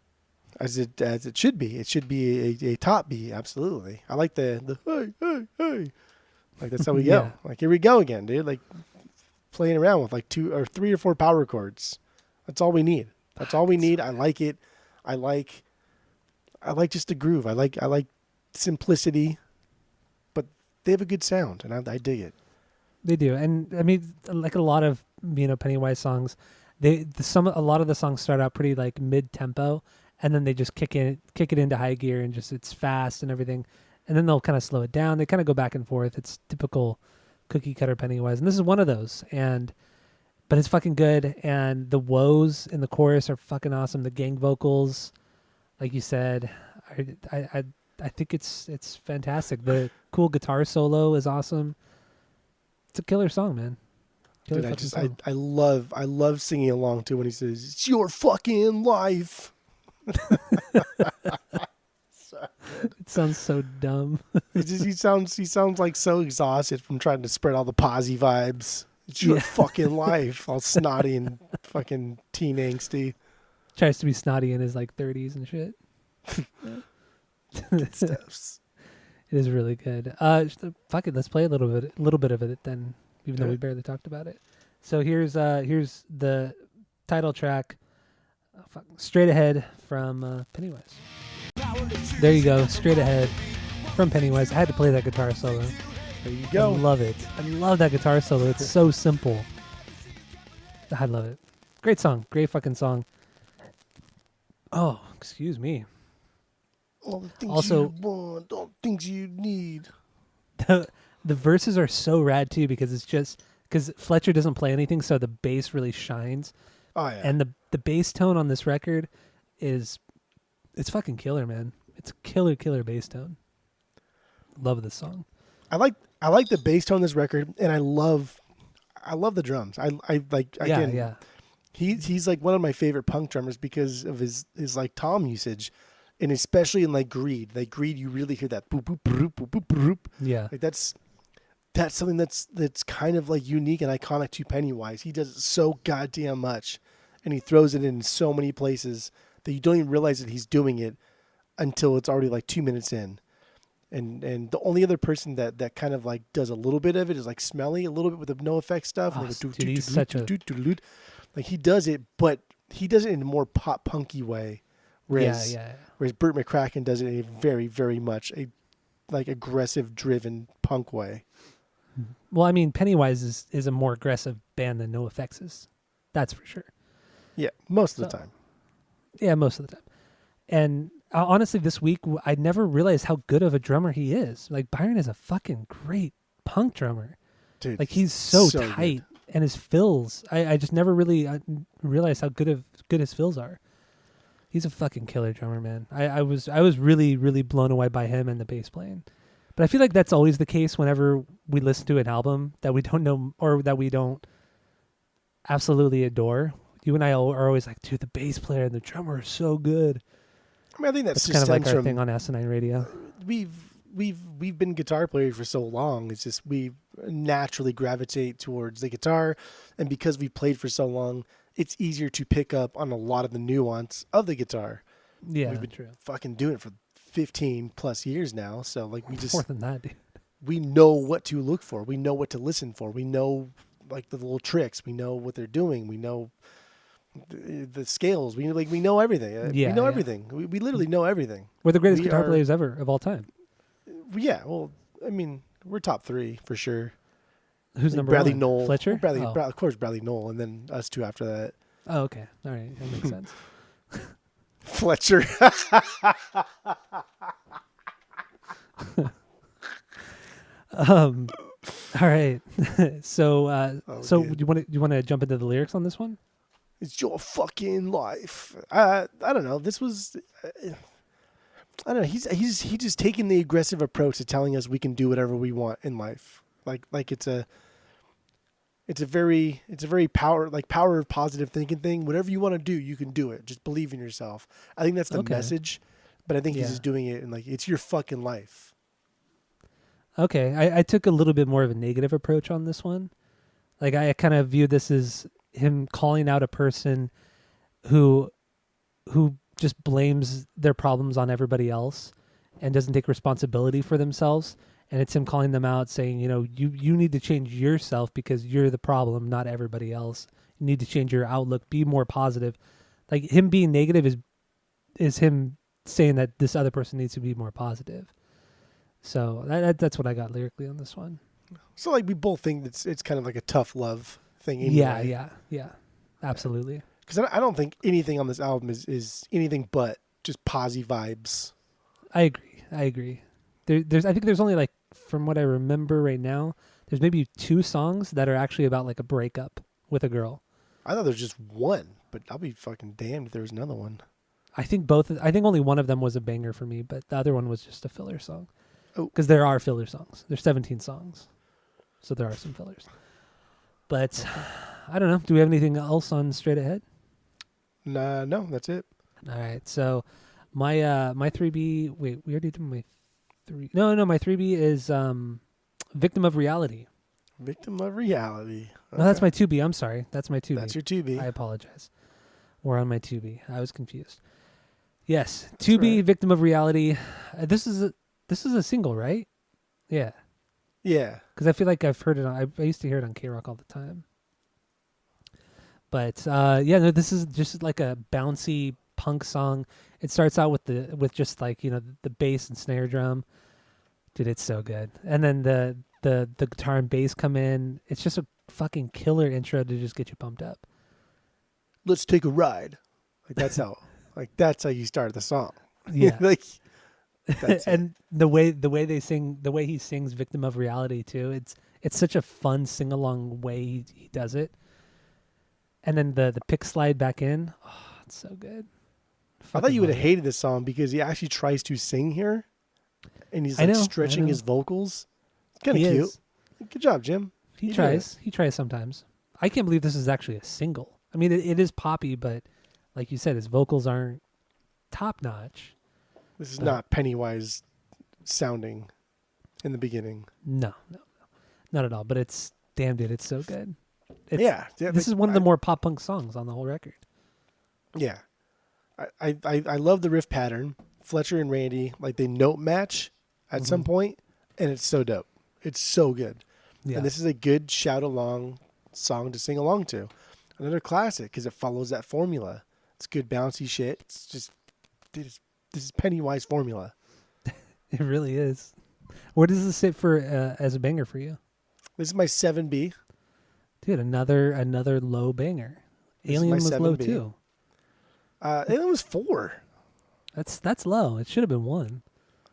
As it should be. It should be a top B, absolutely. I like the hey. Like that's how we go. Yeah. Like here we go again, dude. Like playing around with like 2 or 3 or 4 power chords. That's all we need. That's all we need. I like it. I like just the groove. I like simplicity. But they have a good sound and I dig it. They do. And I mean like a lot of Pennywise songs, a lot of the songs start out pretty like mid tempo. And then they just kick it into high gear and just it's fast and everything. And then they'll kind of slow it down. They kind of go back and forth. It's typical cookie cutter Pennywise. And this is one of those. But it's fucking good. And the woes in the chorus are fucking awesome. The gang vocals, like you said, I think it's fantastic. The cool guitar solo is awesome. It's a killer song, man. Dude, I love singing along to when he says, "It's your fucking life." It sounds so dumb. He sounds like so exhausted from trying to spread all the posy vibes. It's your fucking life, all snotty and fucking teen angsty. Tries to be snotty in his like 30s and shit. Good stuff. It is really good. Fuck it, let's play a little bit of it then, even though we barely talked about it. So here's the title track. Straight Ahead from Pennywise. There you go, Straight Ahead from Pennywise. I had to play that guitar solo. There you go. I love it. I love that guitar solo. It's so simple. I love it. Great song. Great fucking song. Oh, excuse me. All the things Also, you want, all the things you need. The verses are so rad too because Fletcher doesn't play anything, so the bass really shines. Oh yeah. And the bass tone on this record it's fucking killer, man. It's a killer bass tone. Love this song. I like the bass tone on this record, and I love the drums. I like again. Yeah. He's like one of my favorite punk drummers because of his like tom usage, and especially in like Greed. Like Greed, you really hear that boop boop boop boop boop boop. Yeah. Like that's something that's kind of like unique and iconic to Pennywise. He does it so goddamn much, and he throws it in so many places that you don't even realize that he's doing it until it's already like 2 minutes in. And the only other person that kind of like does a little bit of it is like Smelly, a little bit with the no effect stuff. Oh, dude, he's such a... Like he does it, but he does it in a more pop punky way. Whereas Burt McCracken does it in a very, very much a like aggressive driven punk way. Well, I mean, Pennywise is a more aggressive band than No Effects is. That's for sure. Yeah, most of the time. Yeah, most of the time. And honestly, this week, I never realized how good of a drummer he is. Like, Byron is a fucking great punk drummer. Dude, Like he's so good. tight, and his fills. I just never really realized how good his fills are. He's a fucking killer drummer, man. I was really, really blown away by him and the bass playing. But I feel like that's always the case whenever we listen to an album that we don't know or that we don't absolutely adore. You and I are always like, dude, the bass player and the drummer are so good. I mean, I think That's kind of like our thing on Asinine Radio. We've been guitar players for so long. It's just we naturally gravitate towards the guitar, and because we played for so long, it's easier to pick up on a lot of the nuance of the guitar. Yeah, We've been true. fucking doing it for 15 plus years now, so like we just More than that, dude. we know what to look for. We know what to listen for. We know like the little tricks. We know what they're doing. We know the scales. We know everything. Yeah, we know yeah. everything. We literally know everything. We're the greatest We guitar are- players ever of all time. Yeah, well, I mean, we're top 3 for sure. Who's number Bradley one? Knoll, Fletcher? Well, Bradley, Oh. of course, Bradley Knoll, and then us 2 after that. Oh, okay. All right. That makes sense. Fletcher. All right. So, so dude. do you want to jump into the lyrics on this one? It's your fucking life. I don't know. This was. I don't know. He's just taking the aggressive approach to telling us we can do whatever we want in life. Like it's a very power of positive thinking thing. Whatever you want to do, you can do it. Just believe in yourself. I think that's the Okay. message. But I think he's Yeah. just doing it and like it's your fucking life. Okay. I took a little bit more of a negative approach on this one. Like I kind of viewed this as him calling out a person who just blames their problems on everybody else and doesn't take responsibility for themselves. And it's him calling them out saying, you know, you need to change yourself because you're the problem, not everybody else. You need to change your outlook, be more positive. Like him being negative is him saying that this other person needs to be more positive. So that's what I got lyrically on this one. So like we both think it's kind of like a tough love thing. Anyway. Yeah. Absolutely. Because I don't think anything on this album is anything but just posy vibes. I agree. I think there's only like, from what I remember right now, there's maybe 2 songs that are actually about like a breakup with a girl. I thought there was just one, but I'll be fucking damned if there was another one. I think only one of them was a banger for me, but the other one was just a filler song. Oh. Because there are filler songs. There's 17 songs. So there are some fillers. But I don't know. Do we have anything else on Straight Ahead? Nah, no, that's it. All right. So my 3B, wait, we already did my 3. No, my 3B is Victim of Reality. Victim of reality. No, that's Okay. my 2B. I'm sorry. That's my 2B. That's your 2B. I apologize. We're on my 2B. I was confused. Yes, 2B, right. Victim of Reality. This is a single, right? Yeah, Yeah. because I feel like I've heard it. I used to hear it on K-Rock all the time. But yeah, no, this is just like a bouncy punk song. It starts out with just like, you know, the bass and snare drum. Dude, it's so good. And then the guitar and bass come in. It's just a fucking killer intro to just get you pumped up. Let's take a ride. Like that's how. That's how you start the song. Yeah. Like. That's it. And the way they sing, the way he sings "Victim of Reality" too, it's such a fun sing along way he does it. And then the pick slide back in, oh, it's so good. I thought you would have love it. hated this song because he actually tries to sing here, and he's I like know, stretching I know. his vocals. It's kind of He cute. is. Good job, Jim. He You did tries. He tries sometimes. I can't believe this is actually a single. I mean, it is poppy, but like you said, his vocals aren't top notch. This is But- not Pennywise sounding in the beginning. No, not at all. But it's damn, dude, it's so good. It's, Yeah, this is one of the more pop punk songs on the whole record. Yeah, I love the riff pattern. Fletcher and Randy, like they note match at some point, and it's so dope. It's so good. Yeah, And this is a good shout along song to sing along to. Another classic because it follows that formula. It's good bouncy shit. It's just this is Pennywise formula. it really is. Where does this sit for as a banger for you? This is my 7B. Dude, another low banger. This is Alien my was low 7B. too. Alien was 4. That's low. It should have been 1.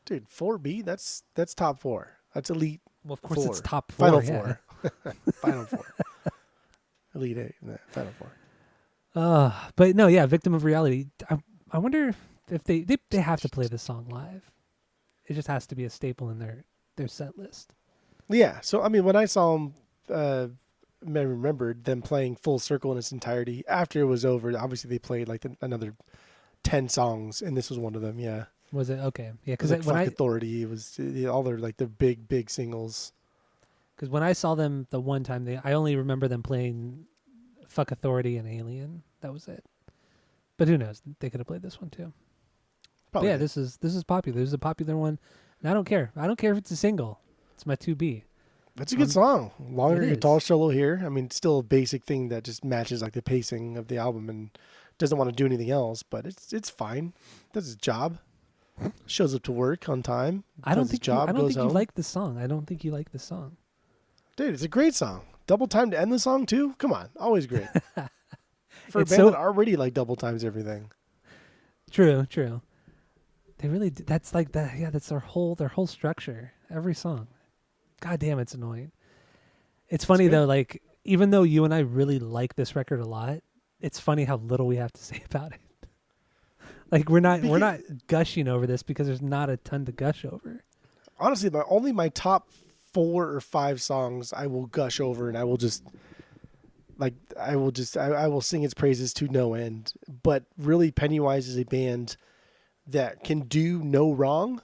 Dude, 4B, that's top 4. That's elite Well, of course, it's Four. top four. Final yeah. four. Final four. Elite Eight. Final four. But no, yeah, Victim of Reality. I wonder if they have to play this song live. It just has to be a staple in their set list. Yeah. So I mean, when I saw them, I remembered them playing Full Circle in its entirety. After it was over, obviously they played like another 10 songs, and this was one of them. Yeah. Was it okay? Yeah, Because like Fuck Authority, it was all their big singles. Because when I saw them the one time, I only remember them playing Fuck Authority and Alien. That was it. But who knows? They could have played this one too. But yeah, this is popular. This is a popular one, and I don't care. I don't care if it's a single. It's my 2B. That's a good song. Longer it guitar is. solo here. I mean, it's still a basic thing that just matches like the pacing of the album and doesn't want to do anything else. But it's fine. Does its job. Shows up to work on time. I don't does think its job. I don't goes think you home. like the song. I don't think you like the song. Dude, it's a great song. Double time to end the song too. Come on, always great. For It's a band so- that already like double times everything. True. They really. That's like that. Yeah, that's their whole structure. Every song. God damn, it's annoying. It's funny good. though. Like even though you and I really like this record a lot, it's funny how little we have to say about it. Like we're not gushing over this because there's not a ton to gush over. Honestly, my top 4 or 5 songs I will gush over, and I will just I will sing its praises to no end. But really, Pennywise is a band that can do no wrong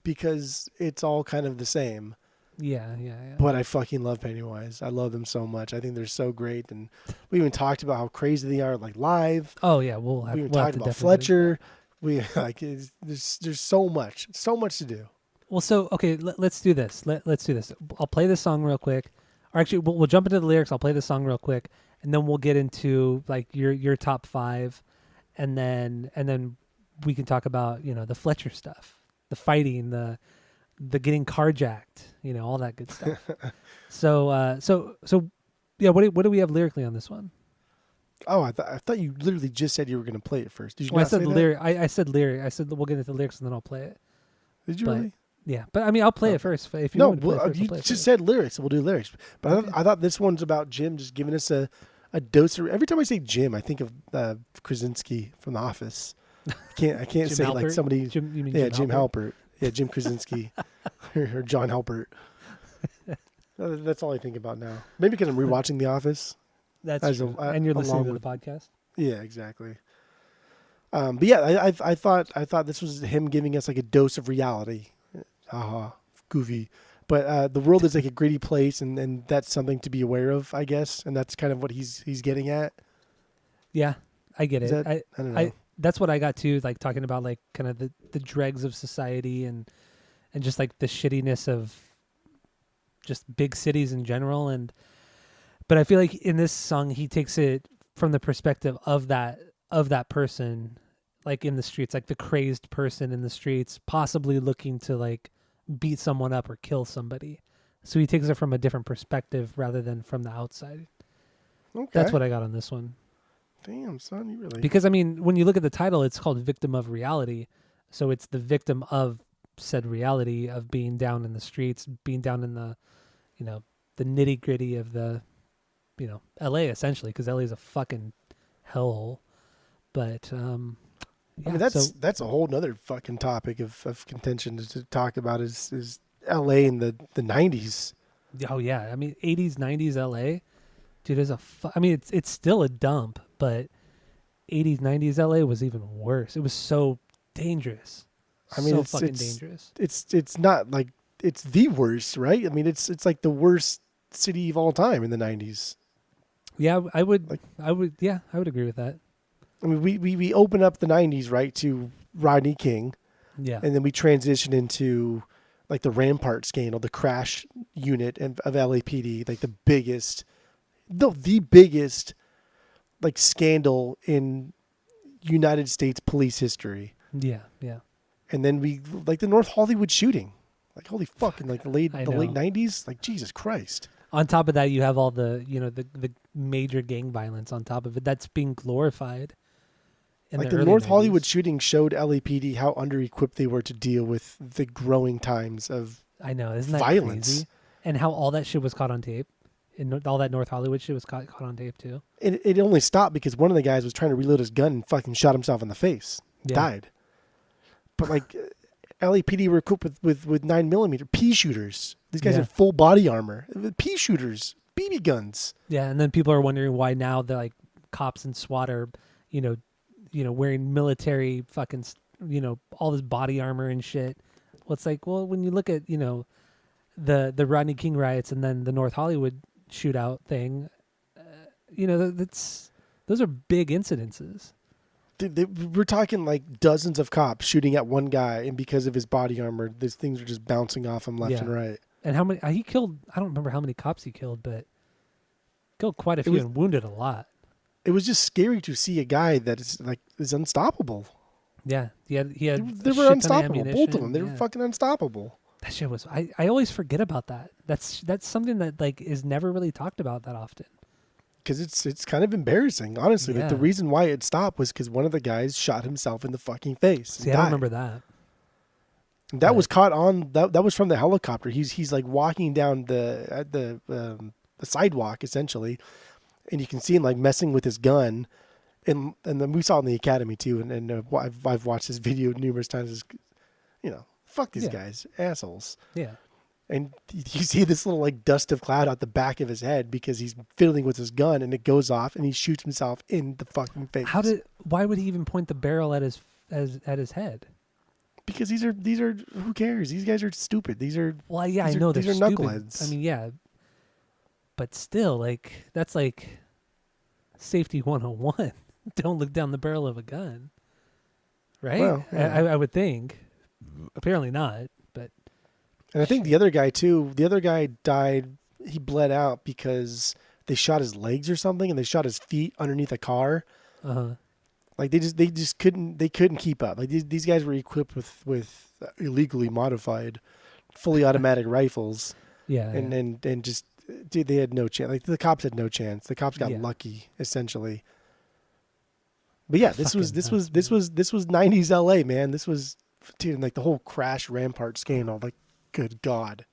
because it's all kind of the same. Yeah. But I fucking love Pennywise. I love them so much. I think they're so great, and we even talked about how crazy they are like live. Oh yeah, We even we'll have talked to about definitely do Fletcher. We there's so much to do. Well, so okay, let's do this. Let's do this. I'll play this song real quick, or actually, we'll jump into the lyrics. I'll play this song real quick, and then we'll get into like your top 5, and then we can talk about the Fletcher stuff, the fighting, the getting carjacked, all that good stuff. So yeah, what do we have lyrically on this one? Oh, I thought you literally just said you were going to play it first. Did you Well, I not said say that? lyric. I said lyric. I said we'll get into the lyrics and then I'll play it. Did you But- really? Yeah, but I mean, I'll play it first. If you No, want to play it first, you I'll play it just first. said lyrics. So we'll do lyrics. But Okay. I thought this one's about Jim just giving us a dose of. Every time I say Jim, I think of Krasinski from The Office. I can't Jim say like Halpert? somebody. You mean Jim Halpert. Yeah, Jim Krasinski or John Halpert. That's all I think about now. Maybe because I'm rewatching The Office. That's as true. a- And you're listening along to the with- podcast. Yeah, exactly. But yeah, I thought this was him giving us like a dose of reality. Goofy. But the world is like a gritty place, and that's something to be aware of, I guess. And that's kind of what he's getting at. Yeah, I get Is it. that- I don't know. That's what I got too, like talking about like kind of the dregs of society and just like the shittiness of just big cities in general. But I feel like in this song he takes it from the perspective of that person, like in the streets, like the crazed person in the streets, possibly looking to like beat someone up or kill somebody. So he takes it from a different perspective rather than from the outside. Okay. That's what I got on this one. Damn, son, you really. Because I mean, when you look at the title, it's called "Victim of Reality," so it's the victim of said reality of being down in the streets, being down in the, the nitty gritty of the, L.A. essentially, because L.A. is a fucking hellhole. But I yeah, mean, so that's a whole nother fucking topic of contention to talk about is L.A. in the 90s. oh yeah, I mean, 80s, 90s L.A. Dude, I mean, it's still a dump, but 80s, 90s L.A. was even worse. It was so dangerous. I mean, so it's fucking dangerous. It's not like it's the worst, right? I mean, it's like the worst city of all time in the 90s. Yeah, I would Like- agree with that. I mean, we open up the 90s, right, to Rodney King, Yeah. and then we transition into like the Rampart scandal, the crash unit of LAPD, like the biggest like scandal in United States police history. Yeah, yeah. And then we like the North Hollywood shooting, like holy fuck, in like the late I know. 90s, like Jesus Christ. On top of that, you have all the the major gang violence on top of it that's being glorified. In Like the the early North 90s. Hollywood shooting showed LAPD how under-equipped they were to deal with the growing times of I know, isn't that violence. crazy? and how all that shit was caught on tape, and all that North Hollywood shit was caught on tape too. It only stopped because one of the guys was trying to reload his gun and fucking shot himself in the face. Yeah. Died. But like, LAPD were equipped with 9mm pea shooters. These guys Yeah. have full body armor. Pea shooters, BB guns. Yeah, and then people are wondering why now the like cops and SWAT are, wearing military fucking, all this body armor and shit. Well, it's like, well, when you look at, the Rodney King riots and then the North Hollywood shootout thing, those are big incidences. We're talking like dozens of cops shooting at one guy, and because of his body armor, these things are just bouncing off him left and right. And how many he killed? I don't remember how many cops he killed, but killed quite a few and wounded a lot. It was just scary to see a guy that is unstoppable. Yeah, he had They were unstoppable. Both of them, they were fucking unstoppable. That shit was. I always forget about that. That's something that like is never really talked about that often. Because it's kind of embarrassing, honestly. Yeah. Like, the reason why it stopped was because one of the guys shot himself in the fucking face. See, I don't remember that. And that was caught on. That was from the helicopter. He's like walking down the sidewalk essentially, and you can see him like messing with his gun, and then we saw it in the academy too. And I've watched this video numerous times. Fuck these guys, assholes. Yeah. And you see this little like dust of cloud out the back of his head because he's fiddling with his gun, and it goes off, and he shoots himself in the fucking face. Why would he even point the barrel at his head? Because these are who cares? These guys are stupid. I know they're these are stupid. knuckleheads. I mean, yeah, but still, like that's like safety 101. Don't look down the barrel of a gun, right? Well, yeah. I would think. Apparently not, but. And I think the other guy too. The other guy died. He bled out because they shot his legs or something, and they shot his feet underneath a car. Like they just couldn't keep up. Like these guys were equipped with illegally modified, fully automatic rifles. Yeah. And just dude, they had no chance. Like the cops had no chance. The cops got lucky essentially. But yeah, this was 90s LA, man. This was, dude, like the whole crash Rampart scandal. Like, good God.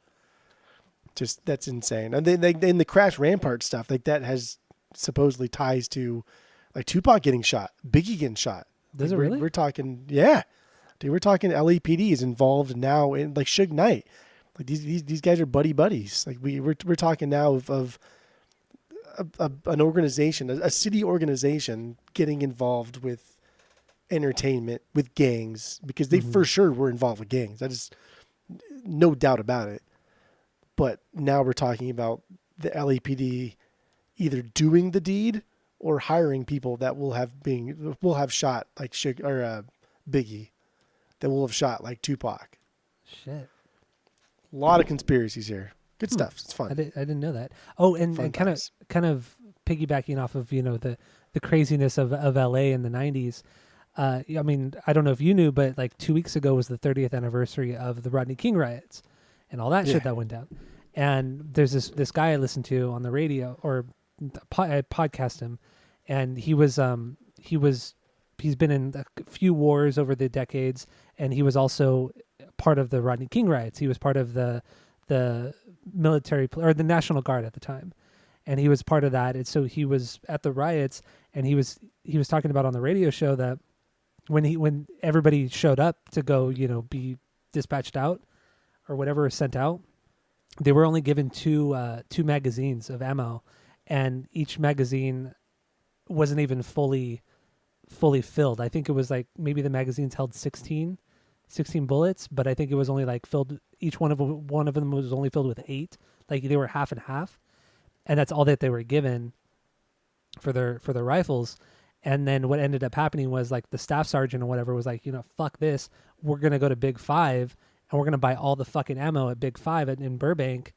Just, that's insane. And then the crash Rampart stuff, like that has supposedly ties to like Tupac getting shot, Biggie getting shot. Does like, it really? We're talking, yeah. Dude, we're talking LAPD is involved now in like Suge Knight. Like these guys are buddies. Like we're talking now of an organization, a city organization getting involved with entertainment, with gangs, because they for sure were involved with gangs. That is no doubt about it. But now we're talking about the LAPD either doing the deed or hiring people that will have shot like Biggie, that will have shot like Tupac. Shit. A lot of conspiracies here. Good stuff. It's fun. I didn't know that. Oh, and kind of piggybacking off of the craziness of LA in the 90s. I mean, I don't know if you knew, but like 2 weeks ago was the 30th anniversary of the Rodney King riots and all that shit that went down. And there's this guy I listened to on the radio, or I podcast him, and he's been in a few wars over the decades, and he was also part of the Rodney King riots. He was part of the military or the National Guard at the time, and he was part of that. And so he was at the riots, and he was talking about on the radio show that when everybody showed up to go, be dispatched out or whatever was sent out, they were only given two magazines of ammo, and each magazine wasn't even fully filled. I think it was like maybe the magazines held 16 bullets, but I think it was only like filled. Each one of them was only filled with 8. Like they were half and half, and that's all that they were given for their rifles. And then what ended up happening was like the staff sergeant or whatever was like, fuck this. We're gonna go to Big 5 and we're gonna buy all the fucking ammo at Big 5 in Burbank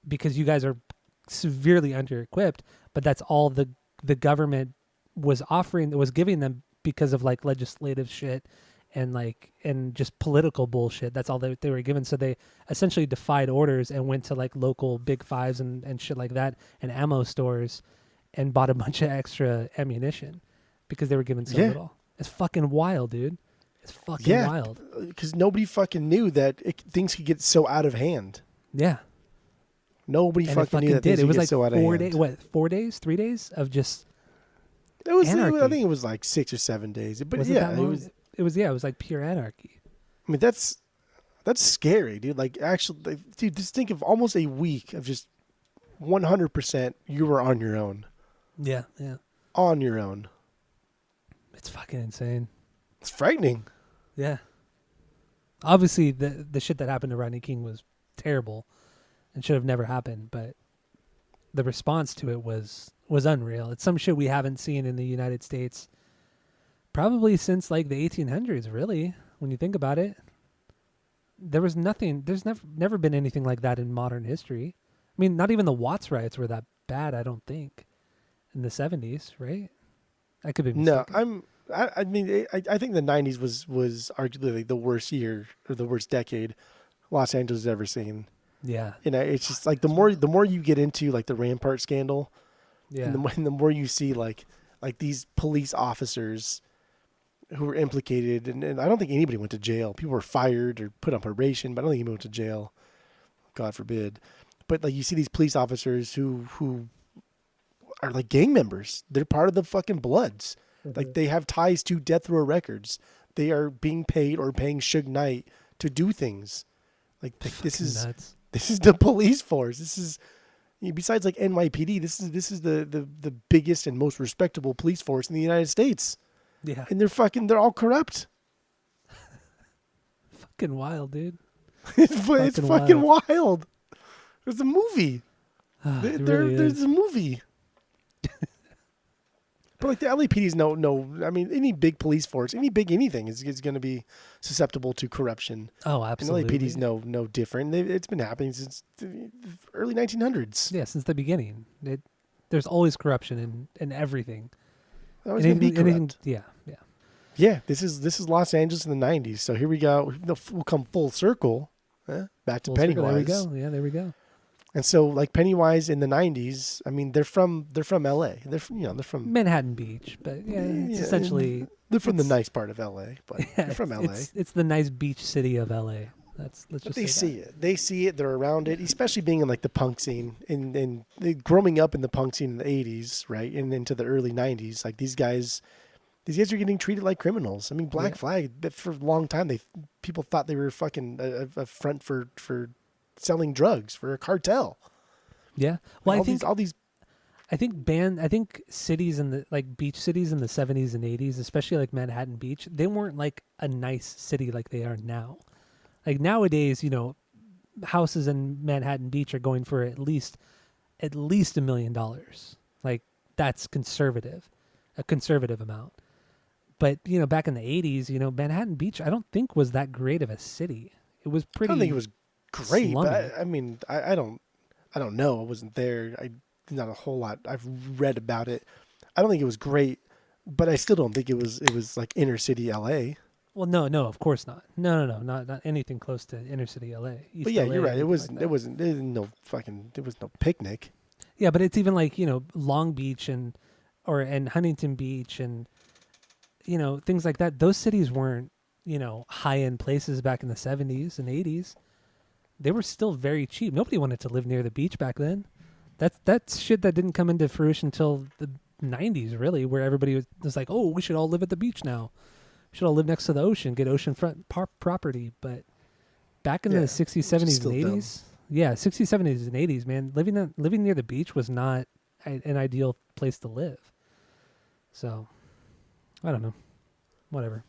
because you guys are severely under-equipped. But that's all the government was giving them because of like legislative shit and just political bullshit. That's all they were given. So they essentially defied orders and went to like local Big 5s and shit like that and ammo stores and bought a bunch of extra ammunition because they were given so little. It's fucking wild, dude. It's fucking wild. Because nobody fucking knew that things could get so out of hand. Yeah. Nobody And it fucking knew fucking that did. things It would was get like so out of 4 hand. days. What? 4 days? 3 days of just It was. Anarchy. I think it was like 6 or 7 days. But was yeah, it that long? was. It was. Yeah, it was like pure anarchy. I mean, that's scary, dude. Like, actually, like, dude, just think of almost a week of just 100% you were on your own. Yeah, yeah. On your own. It's fucking insane. It's frightening. Yeah. Obviously, the shit that happened to Rodney King was terrible and should have never happened, but the response to it was unreal. It's some shit we haven't seen in the United States probably since like the 1800s, really, when you think about it. There was nothing, there's never been anything like that in modern history. I mean, not even the Watts riots were that bad, I don't think, in the 70s, right? I could be mistaken. No, I mean, I think the 90s was arguably like the worst year or the worst decade Los Angeles has ever seen. Yeah. You know, it's just like the more you get into like the Rampart scandal, Yeah. and the more you see like these police officers who were implicated, and I don't think anybody went to jail. People were fired or put on probation, but I don't think anybody went to jail. God forbid. But like you see these police officers who are like gang members. They're part of the fucking Bloods. Mm-hmm. Like they have ties to Death Row Records. They are being paid or paying Suge Knight to do things. Like this is nuts. This is the police force. This is, besides like NYPD, this is the biggest and most respectable police force in the United States. Yeah. And they're all corrupt. Fucking wild, dude. It's fucking wild. There's a movie. It really There's is. a movie. But like the LAPD is no. I mean, any big police force, any big anything is going to be susceptible to corruption. Oh, absolutely. And LAPD is no different. It's been happening since the early 1900s. Yeah, since the beginning. There's always corruption in everything. Always going to be corrupt. Yeah. Yeah, this is Los Angeles in the 90s. So here we go. We'll come full circle. Back to Full Pennywise. circle, there we go. Yeah, there we go. And so like Pennywise in the 90s, I mean, they're from LA. They're from Manhattan Beach, but yeah, it's essentially they're from the nice part of LA, but they're from LA. It's the nice beach city of LA. Let's But just they say see it. They see it. They're around it, especially being in like the punk scene and growing up in the punk scene in the 80s, right? And into the early 90s. Like these guys are getting treated like criminals. I mean, Black Flag, for a long time, people thought they were fucking a front for selling drugs for a cartel. Yeah. Well, I think cities in the like beach cities in the 70s and 80s, especially like Manhattan Beach, they weren't like a nice city like they are now. Like nowadays, houses in Manhattan Beach are going for at least $1 million. Like that's a conservative amount. But, back in the 80s, Manhattan Beach, I don't think was that great of a city. It was pretty. I don't think it was great, slummy. but I mean, I don't know. I wasn't there. Not a whole lot. I've read about it. I don't think it was great, but I still don't think it was like inner city LA. Well, no, of course not. No, not anything close to inner city LA. East But yeah, LA, you're right. It anything wasn't. There was no picnic. Yeah, but it's even like Long Beach and Huntington Beach and things like that. Those cities weren't high end places back in the 70s and 80s. They were still very cheap. Nobody wanted to live near the beach back then. That's shit that didn't come into fruition until the 90s, really, where everybody was like, oh, we should all live at the beach now. We should all live next to the ocean, get oceanfront property. But back in the 60s, 70s, and 80s, yeah, 60s, 70s, and 80s, man, living near the beach was not an ideal place to live. So, I don't know. Whatever.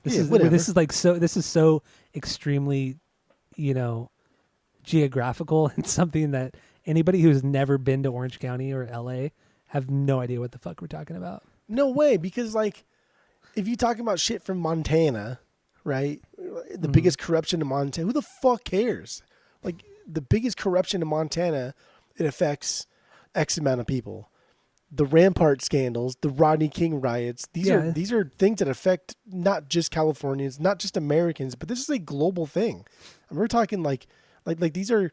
This is so extremely, geographical and something that anybody who's never been to Orange County or LA have no idea what the fuck we're talking about. No way, because like if you talking about shit from Montana, right? The biggest corruption in Montana, who the fuck cares? Like the biggest corruption in Montana, it affects X amount of people. The Rampart scandals, the Rodney King riots, these are things that affect not just Californians, not just Americans, but this is a global thing. And we're talking like these are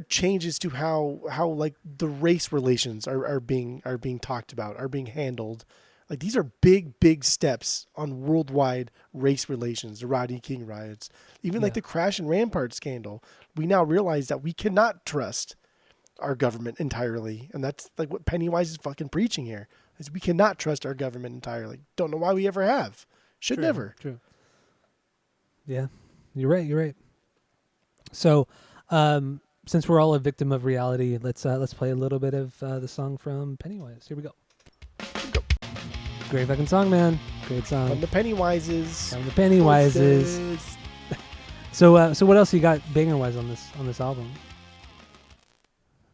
changes to how like the race relations are being talked about, are being handled, Like these are big steps on worldwide race relations, the Rodney King riots, even like the Crash and Rampart scandal. We now realize that we cannot trust our government entirely. And that's like what Pennywise is fucking preaching here, is we cannot trust our government entirely. Don't know why we ever have. Should never. True. Yeah, you're right. So, since we're all a victim of reality, let's play a little bit of the song from Pennywise. Here we go. Great fucking song, man. Great song. From the Pennywises. So what else you got banger wise on this album?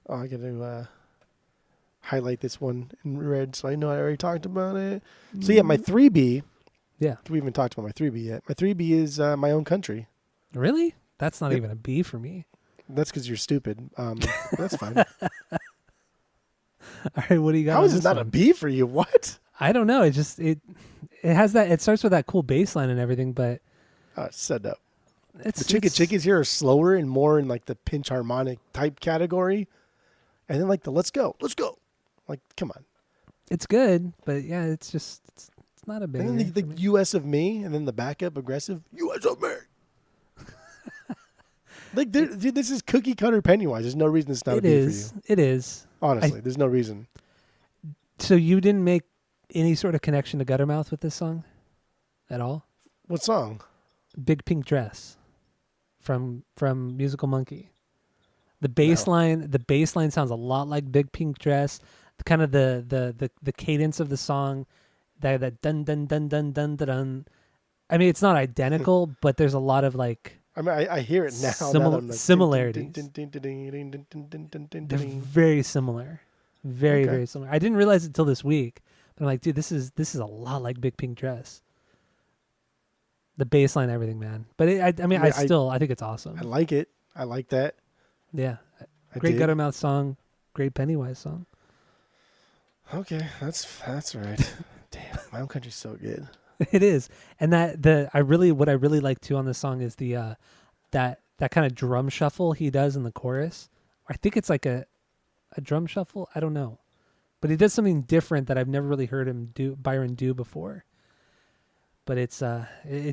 Oh, I got to highlight this one in red, so I know I already talked about it. So yeah, my 3B. Yeah, we haven't talked about my 3B yet. My 3B is My Own Country. Really? That's not even a B for me. That's because you're stupid. That's fine. All right, what do you got? How is this not a B for you? What? I don't know. It has that. It starts with that cool bass line and everything, but set up. The chickies here are slower and more in like the pinch harmonic type category, and then like the let's go. Like, come on. It's good, but yeah, it's not a big. And then the U.S. of Me, and then the backup aggressive U.S. of Me. Like, dude, this is cookie cutter Pennywise. There's no reason it's not a B for you. It is. Honestly, there's no reason. So you didn't make any sort of connection to Guttermouth with this song at all? What song? Big Pink Dress from Musical Monkey. The bass line sounds a lot like Big Pink Dress. Kind of the cadence of the song, that dun dun dun dun dun dun dun. I mean, it's not identical, but there's a lot of like. I mean, I hear it now. Similarities. They're very similar. Very similar. I didn't realize it till this week, but I'm like, dude, this is a lot like Big Pink Dress. The bass line, everything, man. But I think it's awesome. I like it. I like that. Yeah, great Guttermouth song, great Pennywise song. Okay, that's right. Damn, My Own Country's so good. It is, and what I really like too on this song is the that kind of drum shuffle he does in the chorus. I think it's like a drum shuffle. I don't know, but he does something different that I've never really heard Byron do before. But it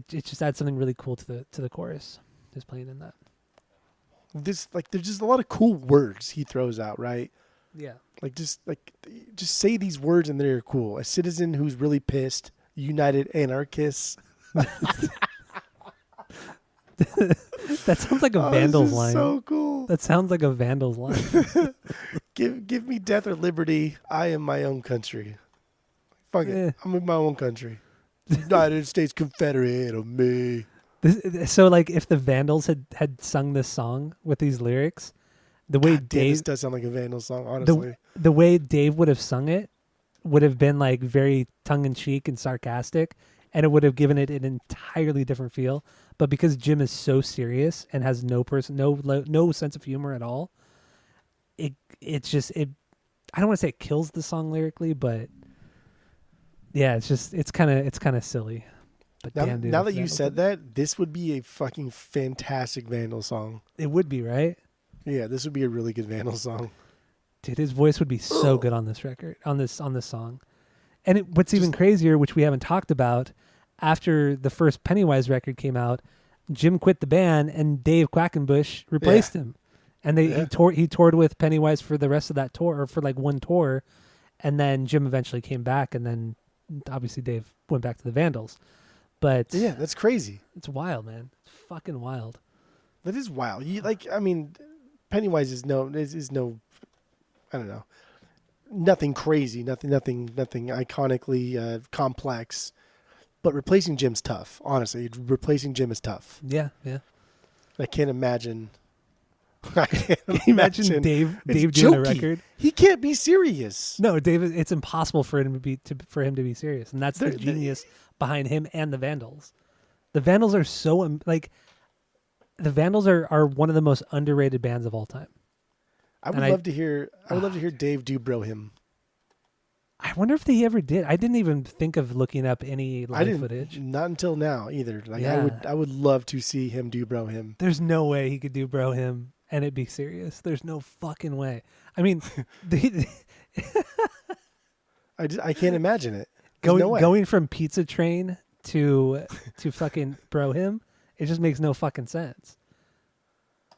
just adds something really cool to the chorus. Just playing in that. There's just a lot of cool words he throws out, right? Yeah. Just say these words and they're cool. A citizen who's really pissed. United anarchists. That sounds like a Vandals line. So cool. That sounds like a Vandals line. Give me death or liberty. I am my own country. Fuck it. I'm in my own country. United States Confederate of me. So like if the Vandals had sung this song with these lyrics, the way this does sound like a Vandals song, honestly. The way Dave would have sung it would have been like very tongue-in-cheek and sarcastic, and it would have given it an entirely different feel. But because Jim is so serious and has no sense of humor at all, I don't want to say it kills the song lyrically, but yeah, it's kind of silly. But now that you said that, this would be a fucking fantastic Vandal song. It would be, right? Yeah, this would be a really good Vandal song. Dude, his voice would be so good on this record, on this song. And what's even crazier, which we haven't talked about, after the first Pennywise record came out, Jim quit the band and Dave Quackenbush replaced him. And he toured with Pennywise for the rest of that tour, or for like one tour, and then Jim eventually came back, and then obviously Dave went back to the Vandals. But yeah, that's crazy. It's wild, man. It's fucking wild. That is wild. Pennywise is no, I don't know, nothing crazy, nothing iconically complex. But replacing Jim's tough. Honestly, replacing Jim is tough. Yeah. I can't imagine. Imagine Dave doing a record. He can't be serious. No, Dave. It's impossible for him to be serious, and that's the genius behind him and the Vandals. The Vandals are so the Vandals are one of the most underrated bands of all time. I would love to hear Dave do Bro Him. I wonder if they ever did. I didn't even think of looking up any live footage. Not until now either. I would love to see him do Bro Him. There's no way he could do Bro Him and it'd be serious. There's no fucking way. I mean, I can't imagine it. no way. Going from Pizza Train to fucking Bro Him, it just makes no fucking sense.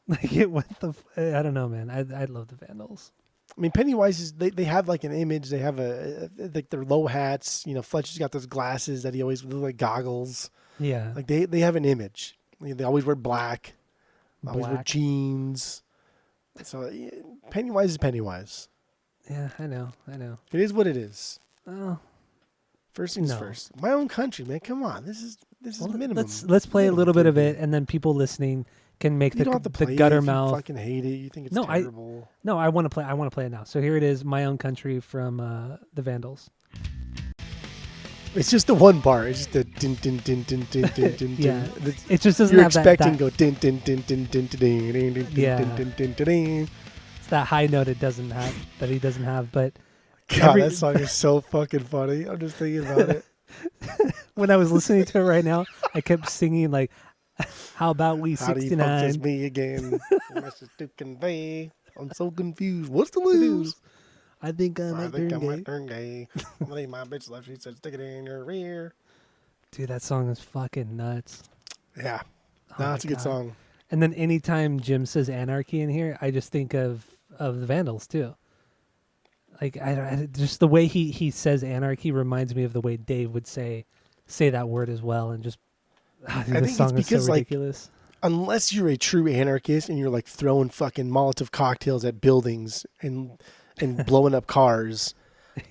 Like I don't know, man. I love the Vandals. I mean, Pennywise is they have like an image. They have like their low hats. You know, Fletcher's got those glasses that he always look like goggles. Yeah. Like they have an image. They always wear black. Always wear jeans. So Pennywise is Pennywise. Yeah, I know. It is what it is. Oh, First things first. My Own Country, man. Come on, this is minimum. Let's play a little bit of it, and then people listening can make you don't have to play the gutter it if mouth. You fucking hate it. You think it's terrible. I want to play. I want to play it now. So here it is, My Own Country from the Vandals. It's just the one bar. It's just the din din din din din din din. Yeah, it just doesn't You're have expecting that go din din din din din din din din din din din. It's that high note it doesn't have that he doesn't have. But God, that song is so fucking funny. I'm just thinking about it. When I was listening to it right now, I kept singing like, "How about we 69?" How do you fuck just me again? Message to convey. I'm so confused. What's the lose? I think I might turn gay. I'm gonna leave my bitch left. She said, "Stick it in your rear." Dude, that song is fucking nuts. Yeah, Oh no, it's a good song. And then anytime Jim says anarchy in here, I just think of the Vandals too. Like I just the way he says anarchy reminds me of the way Dave would say that word as well, and just I think it's because so ridiculous. Unless you're a true anarchist and you're like throwing fucking Molotov cocktails at buildings and blowing up cars,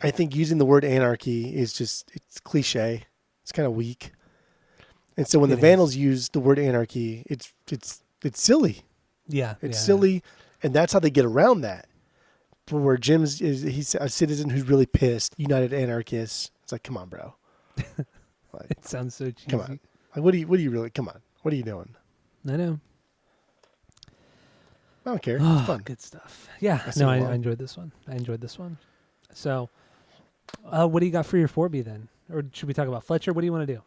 I think using the word anarchy is it's cliche. It's kind of weak. And so when the Vandals use the word anarchy, it's silly. Yeah, it's silly, and that's how they get around that. Where he's a citizen who's really pissed, united anarchists. It's like, come on, bro. Like, it sounds so cheesy. Come on. Like, what do you really? Come on. What are you doing? I know. I don't care. It's fun. Good stuff. Yeah. I enjoyed this one. So, what do you got for your 4B then? Or should we talk about Fletcher? What do you want to do?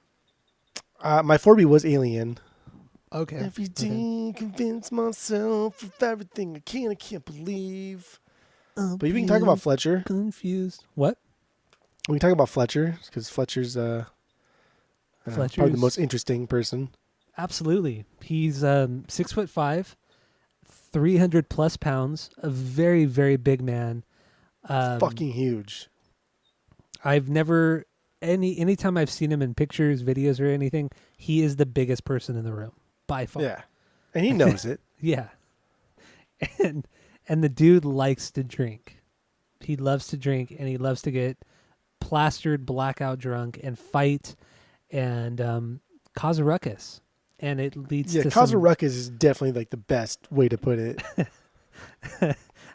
My 4B was Alien. Okay. Every day, convince myself of everything I can't believe. But you can talk about Fletcher. Confused. What? We can talk about Fletcher because Fletcher's probably the most interesting person. Absolutely. He's 6'5", 300 plus pounds, a very, very big man. Fucking huge. I've never anytime I've seen him in pictures, videos, or anything, he is the biggest person in the room by far. Yeah, and he knows it. Yeah, and the dude likes to drink. He loves to drink, and he loves to get plastered, blackout drunk, and fight, and cause a ruckus. And it leads to cause a ruckus is definitely like the best way to put it.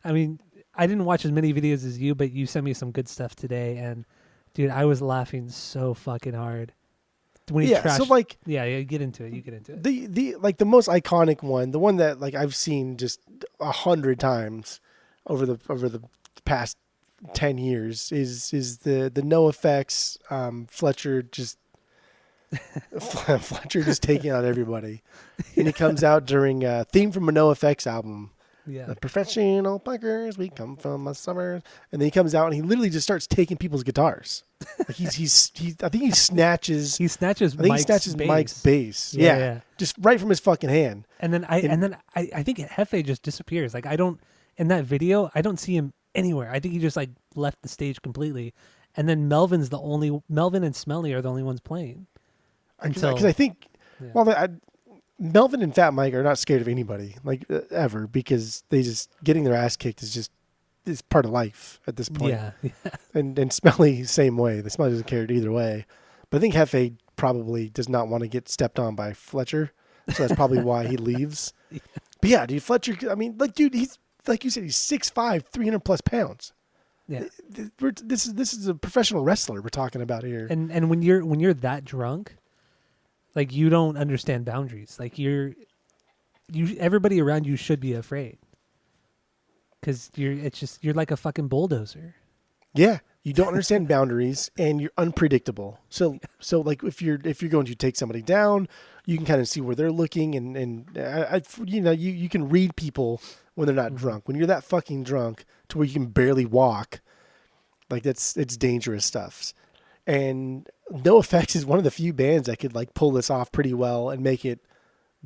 I mean, I didn't watch as many videos as you, but you sent me some good stuff today, and dude, I was laughing so fucking hard when he trashed. So like, you get into it. You get into it. The most iconic one, the one that like I've seen just 100 times over the past 10 years is the NoFX Fletcher just taking out everybody, and he comes out during a theme from a NoFX album. Yeah, the professional punkers, we come from a summer, and then he comes out and he literally just starts taking people's guitars. Like I think he snatches. Mike's bass. Yeah, just right from his fucking hand. And then I think Hefe just disappears. Like in that video, I don't see him anywhere. I think he just like left the stage completely. And then Melvin and Smelly are the only ones playing. Because I think, Melvin and Fat Mike are not scared of anybody, like ever, because they just getting their ass kicked is part of life at this point. Yeah. And Smelly same way. The Smelly doesn't care either way. But I think Hefe probably does not want to get stepped on by Fletcher, so that's probably why he leaves. Yeah. But yeah, dude, Fletcher. I mean, like, dude, he's like you said, he's 6'5", 300 plus pounds. Yeah. This is a professional wrestler we're talking about here. And when you're that drunk, like, you don't understand boundaries. Like, everybody around you should be afraid, because you're like a fucking bulldozer. Yeah, you don't understand boundaries, and you're unpredictable. So like if you're going to take somebody down, you can kind of see where they're looking, and you can read people when they're not drunk. When you're that fucking drunk to where you can barely walk, like it's dangerous stuff. And No Effects is one of the few bands that could like pull this off pretty well and make it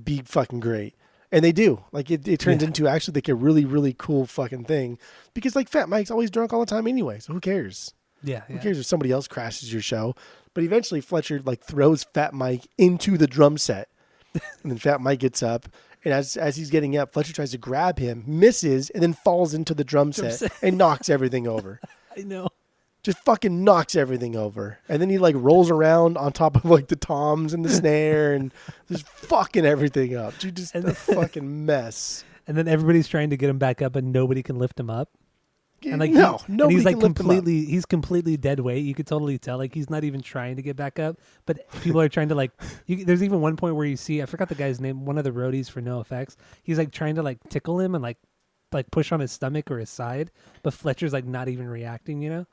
be fucking great. And they do. Like it turns into actually like a really, really cool fucking thing. Because like Fat Mike's always drunk all the time anyway, so who cares? Yeah. Who cares if somebody else crashes your show? But eventually Fletcher like throws Fat Mike into the drum set. And then Fat Mike gets up. And as he's getting up, Fletcher tries to grab him, misses, and then falls into the drum set and knocks everything over. I know. Just fucking knocks everything over. And then he like rolls around on top of like the toms and the snare and just fucking everything up. Dude, just a fucking mess. And then everybody's trying to get him back up and nobody can lift him up. And like nobody he's like can lift him up. he's completely dead weight. You could totally tell like he's not even trying to get back up, but people are trying to like there's even one point where you see, I forgot the guy's name, one of the roadies for No Effects. He's like trying to like tickle him and like push on his stomach or his side, but Fletcher's like not even reacting, you know?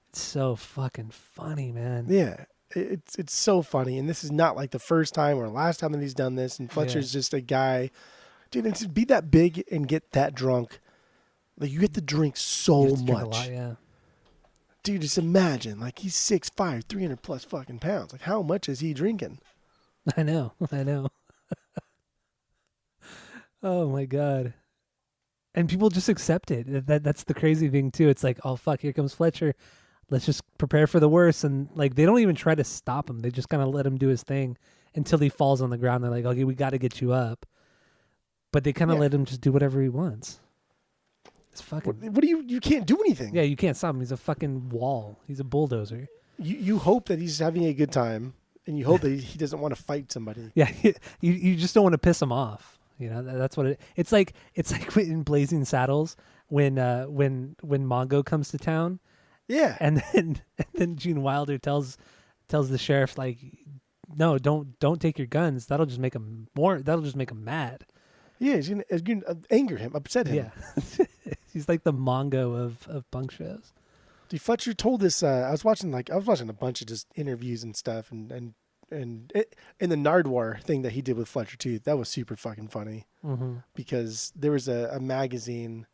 It's so fucking funny, man. Yeah. It's so funny. And this is not like the first time or last time that he's done this. And Fletcher's just a guy, dude, and to be that big and get that drunk, like you get to drink so much. Drink a lot, yeah. Dude, just imagine, like he's 6'5", 300 plus fucking pounds. Like how much is he drinking? I know. Oh my God. And people just accept it. That's the crazy thing too. It's like, oh fuck, here comes Fletcher. Let's just prepare for the worst. And like they don't even try to stop him. They just kind of let him do his thing until he falls on the ground. They're like, okay, we got to get you up. But they kind of let him just do whatever he wants. It's fucking. What do you can't do anything. Yeah, you can't stop him. He's a fucking wall. He's a bulldozer. You hope that he's having a good time, and you hope that he doesn't want to fight somebody. Yeah, you just don't want to piss him off. You know, that's what it's like. It's like in Blazing Saddles when Mongo comes to town. Yeah, and then Gene Wilder tells the sheriff like, no, don't take your guns. That'll just make him mad. Yeah, he's gonna anger him, upset him. Yeah, he's like the Mongo of punk shows. Dude, Fletcher told this. I was watching a bunch of just interviews and stuff, and the Nardwuar thing that he did with Fletcher too. That was super fucking funny because there was a magazine.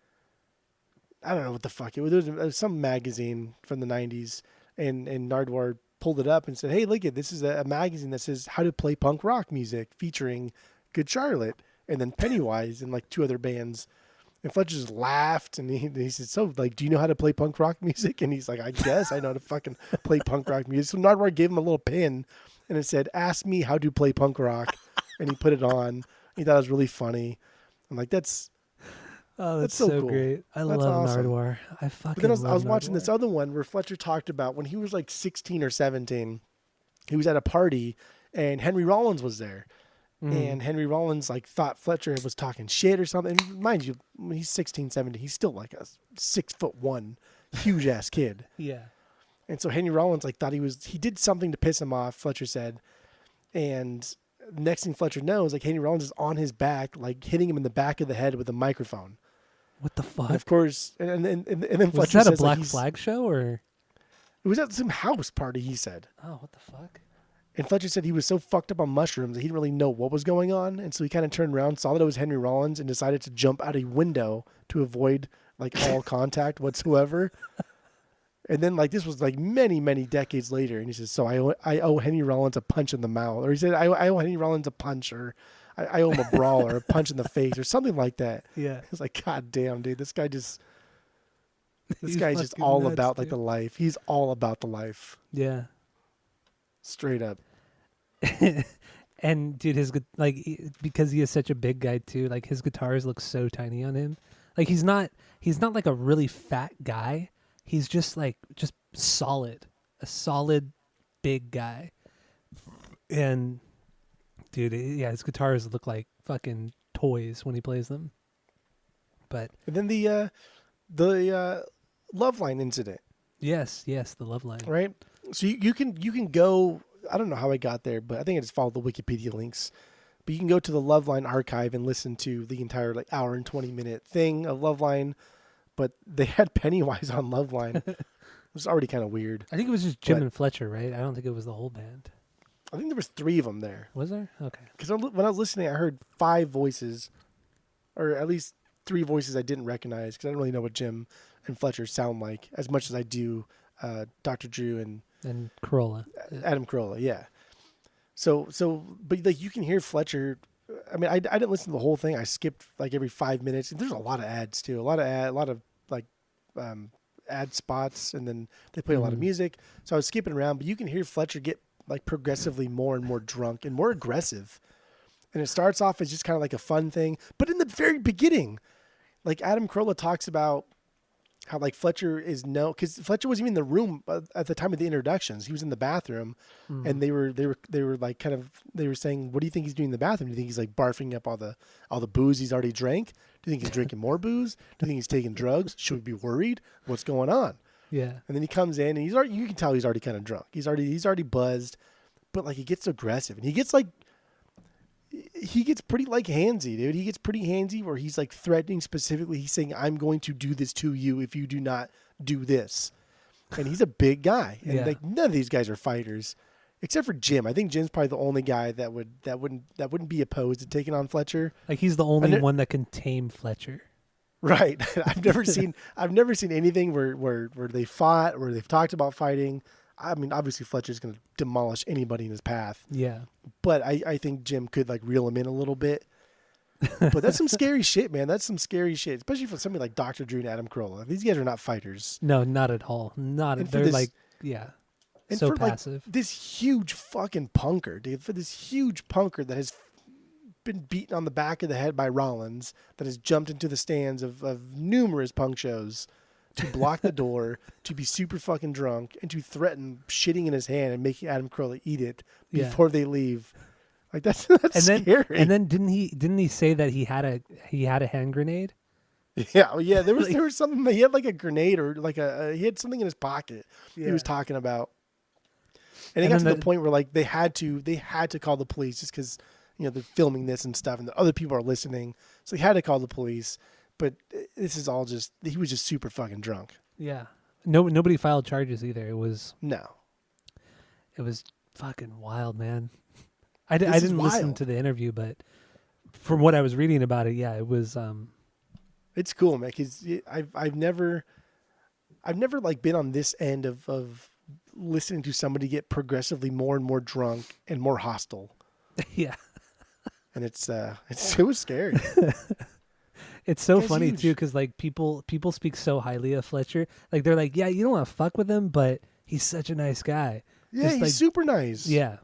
I don't know what the fuck it was. There was some magazine from the 90s, and Nardwuar pulled it up and said, "Hey, look at this is a magazine that says how to play punk rock music featuring Good Charlotte." And then Pennywise and like two other bands. And Fletcher just laughed and he said, so like, do you know how to play punk rock music? And he's like, I guess I know how to fucking play punk rock music. So Nardwuar gave him a little pin and it said, ask me how to play punk rock. And he put it on. He thought it was really funny. I'm like, that's so cool. Great. I that's love awesome. Nardwuar. I fucking But then I was love watching Nardwuar. this other one where Fletcher talked about when he was like 16 or 17, he was at a party and Henry Rollins was there. And Henry Rollins like thought Fletcher was talking shit or something. And mind you, when he's 16, 17, he's still like a 6'1", huge ass kid. Yeah. And so Henry Rollins like thought he did something to piss him off, Fletcher said. And next thing Fletcher knows, like Henry Rollins is on his back, like hitting him in the back of the head with a microphone. What the fuck? And of course, and then was Fletcher that a says, Black like, Flag show or? It was at some house party, he said. Oh, what the fuck? And Fletcher said he was so fucked up on mushrooms that he didn't really know what was going on. And so he kind of turned around, saw that it was Henry Rollins, and decided to jump out a window to avoid like all contact whatsoever. And then like this was like many, many decades later. And he says, so I owe Henry Rollins a punch in the mouth. Or he said, I owe Henry Rollins a punch, or I owe him a brawl or a punch in the face or something like that. Yeah. It's like, God damn, dude, this guy's just fucking all nuts, about like dude. the life. He's all about the life. Yeah. Straight up. And dude, because he is such a big guy too, like his guitars look so tiny on him. Like he's not like a really fat guy. He's just solid, a solid big guy. And dude, his guitars look like fucking toys when he plays them. But And then the Loveline incident. yes, the Love Line. Right? So you can go, I don't know how I got there, but I think I just followed the Wikipedia links. But you can go to the Loveline archive and listen to the entire like hour and 20-minute thing of Loveline. But they had Pennywise on Loveline. It was already kind of weird. I think it was just Jim and Fletcher, right? I don't think it was the whole band. I think there was 3 of them there. Was there? Okay. Because when I was listening, I heard 5 voices, or at least 3 voices I didn't recognize because I don't really know what Jim and Fletcher sound like as much as I do Dr. Drew And Corolla. Adam Carolla, yeah. But like you can hear Fletcher. I mean, I didn't listen to the whole thing. I skipped like every 5 minutes. There's a lot of ads too. A lot of like ad spots, and then they play a lot of music. So I was skipping around, but you can hear Fletcher get like progressively more and more drunk and more aggressive. And it starts off as just kind of like a fun thing, but in the very beginning, like Adam Carolla talks about how like Fletcher is because Fletcher wasn't even in the room at the time of the introductions. He was in the bathroom, and they were like they were saying, "What do you think he's doing in the bathroom? Do you think he's like barfing up all the booze he's already drank? Do you think he's drinking more booze? Do you think he's taking drugs? Should we be worried? What's going on?" Yeah. And then he comes in, and you can tell he's already kind of drunk. He's already buzzed, but like he gets aggressive, and he gets pretty like handsy, dude. He gets pretty handsy where he's like threatening specifically. He's saying, "I'm going to do this to you if you do not do this." And he's a big guy. And like none of these guys are fighters except for Jim. I think Jim's probably the only guy that wouldn't be opposed to taking on Fletcher. Like he's the only one that can tame Fletcher. Right. I've never seen anything where they fought, where they've talked about fighting. I mean, obviously Fletcher's going to demolish anybody in his path. Yeah. But I think Jim could like reel him in a little bit. But that's some scary shit, man. That's some scary shit, especially for somebody like Dr. Drew and Adam Carolla. These guys are not fighters. No, not at all. They're like, yeah, so passive. Like, this huge fucking punker, dude. For this huge punker that has been beaten on the back of the head by Rollins, that has jumped into the stands of numerous punk shows to block the door, to be super fucking drunk, and to threaten shitting in his hand and making Adam Carolla eat it before they leave. Like that's scary. And then didn't he say that he had a hand grenade? Yeah, yeah. There was something. He had like a grenade or like he had something in his pocket. Yeah. He was talking about, and it got to the point where like they had to call the police just because they're filming this and stuff, and the other people are listening, so they had to call the police. But this is all he was just super fucking drunk. Yeah. Nobody filed charges either. It was fucking wild, man. I didn't listen to the interview, but from what I was reading about it, yeah, it was. It's cool, man. Cause I've never like been on this end of listening to somebody get progressively more and more drunk and more hostile. Yeah. And it was scary. It's so funny huge. Too, because like people speak so highly of Fletcher. Like they're like, yeah, you don't want to fuck with him, but he's such a nice guy. Yeah, he's super nice. Yeah.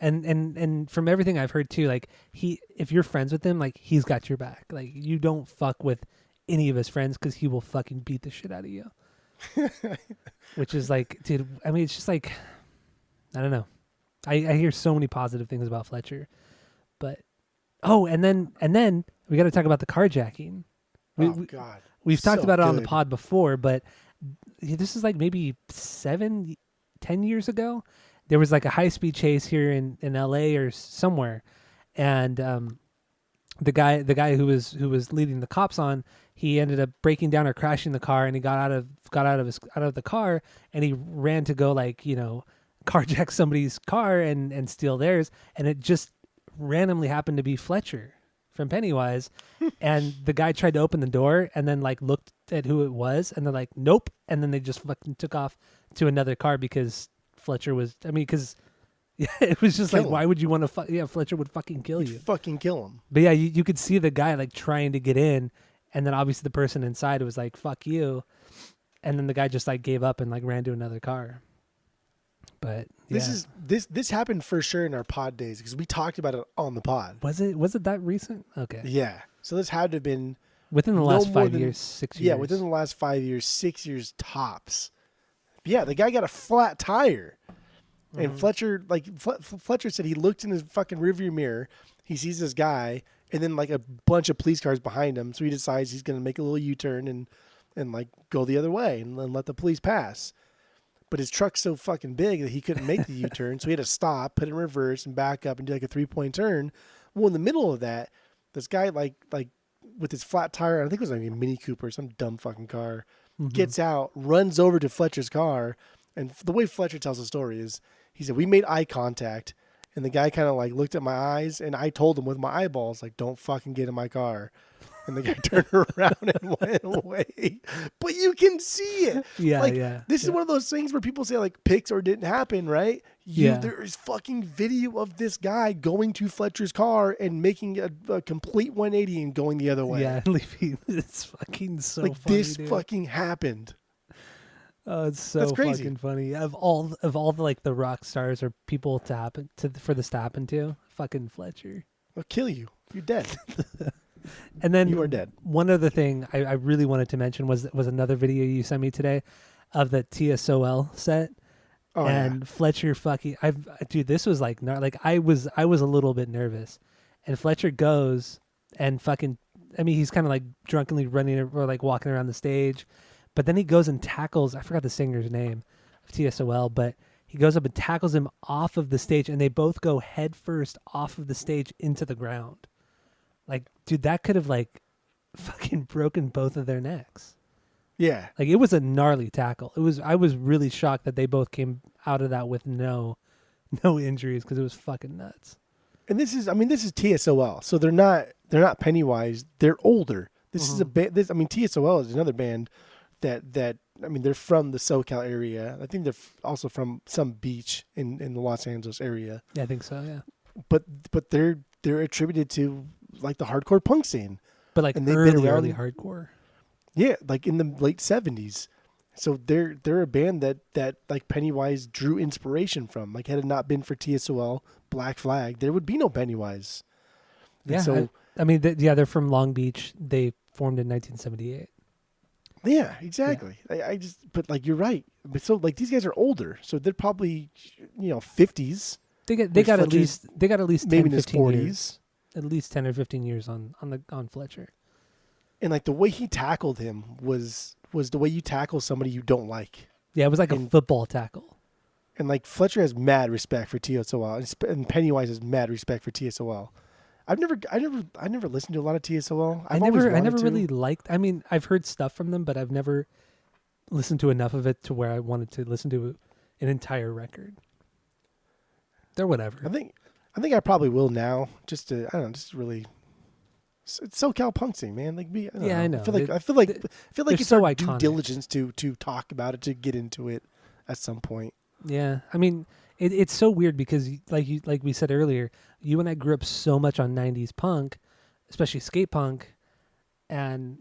And from everything I've heard too, like if you're friends with him, like he's got your back. Like you don't fuck with any of his friends because he will fucking beat the shit out of you. Which is like, dude. I mean, it's just like, I don't know. I hear so many positive things about Fletcher, but and then we got to talk about the carjacking. God, we've talked about it on the pod before, but this is like maybe 7-10 years ago. There was like a high-speed chase here in LA or somewhere, and the guy who was leading the cops on, he ended up breaking down or crashing the car, and he got out of the car, and he ran to go like carjack somebody's car and steal theirs, and it just randomly happened to be Fletcher from Pennywise, and the guy tried to open the door and then like looked at who it was, and they're like, nope, and then they just fucking took off to another car because Fletcher was, because it was just like, why would you want to Fletcher would fucking kill you. Fucking kill him. But yeah, you could see the guy like trying to get in, and then obviously the person inside was like, fuck you. And then the guy just like gave up and like ran to another car. But yeah. This happened for sure in our pod days because we talked about it on the pod. Was it that recent? Okay. Yeah. So this had to have been within the last 5 years, 6 years. Yeah, within the last 5 years, 6 years tops. Yeah, the guy got a flat tire. And Fletcher, Fletcher said he looked in his fucking rearview mirror. He sees this guy, and then like a bunch of police cars behind him. So he decides he's going to make a little U-turn and like go the other way and then let the police pass. But his truck's so fucking big that he couldn't make the U-turn, so he had to stop, put it in reverse, and back up and do like a 3-point turn. Well, in the middle of that, this guy like with his flat tire, I think it was like a Mini Cooper, some dumb fucking car, gets out, runs over to Fletcher's car, and the way Fletcher tells the story is, he said, we made eye contact, and the guy kind of like looked at my eyes, and I told him with my eyeballs, like, don't fucking get in my car. And the guy turned around and went away. But you can see it. Yeah. This is one of those things where people say like Pixar didn't happen, right? There is fucking video of this guy going to Fletcher's car and making a complete 180 and going the other way. Yeah, leaving. It's fucking so like funny, this dude. fucking happened. Oh, it's so That's crazy. fucking funny. Of all the like the rock stars or people to happen to for this to happen to, fucking Fletcher. I'll kill you. You're dead. And then You are dead. One other thing I really wanted to mention was another video you sent me today of the TSOL set. Oh, and Fletcher fucking dude, this was like I was a little bit nervous. And Fletcher goes and fucking he's kind of like drunkenly running or like walking around the stage. But then he goes and tackles, I forgot the singer's name of TSOL, but he goes up and tackles him off of the stage, and they both go head first off of the stage into the ground. Like, dude, that could have like fucking broken both of their necks. Yeah. Like, it was a gnarly tackle. I was really shocked that they both came out of that with no injuries because it was fucking nuts. And this is TSOL, so they're not Pennywise. They're older. This is a band. TSOL is another band that they're from the SoCal area. I think they're also from some beach in the Los Angeles area. Yeah, I think so. Yeah, but they're attributed to like the hardcore punk scene. But like early hardcore. Yeah, like in the late 70s. So they're a band that like Pennywise drew inspiration from. Like had it not been for TSOL, Black Flag, there would be no Pennywise. And yeah, so they're from Long Beach. They formed in 1978. Yeah, exactly. Yeah. But like you're right. But so like these guys are older, so they're probably 50s. They got at least 10, maybe in his 15 40s. years. At least 10 or 15 years on Fletcher. And like the way he tackled him was the way you tackle somebody you don't like. Yeah, it was like a football tackle. And like Fletcher has mad respect for TSOL, and Pennywise has mad respect for TSOL. I never listened to a lot of TSOL. I never really liked. I've heard stuff from them, but I've never listened to enough of it to where I wanted to listen to an entire record. They're whatever. I think I probably will now. Just to really. It's SoCal punk scene, man. Like me. I know. I feel like it's so our iconic. due diligence to talk about it, to get into it at some point. Yeah, it's so weird because like we said earlier, you and I grew up so much on 90s punk, especially skate punk, and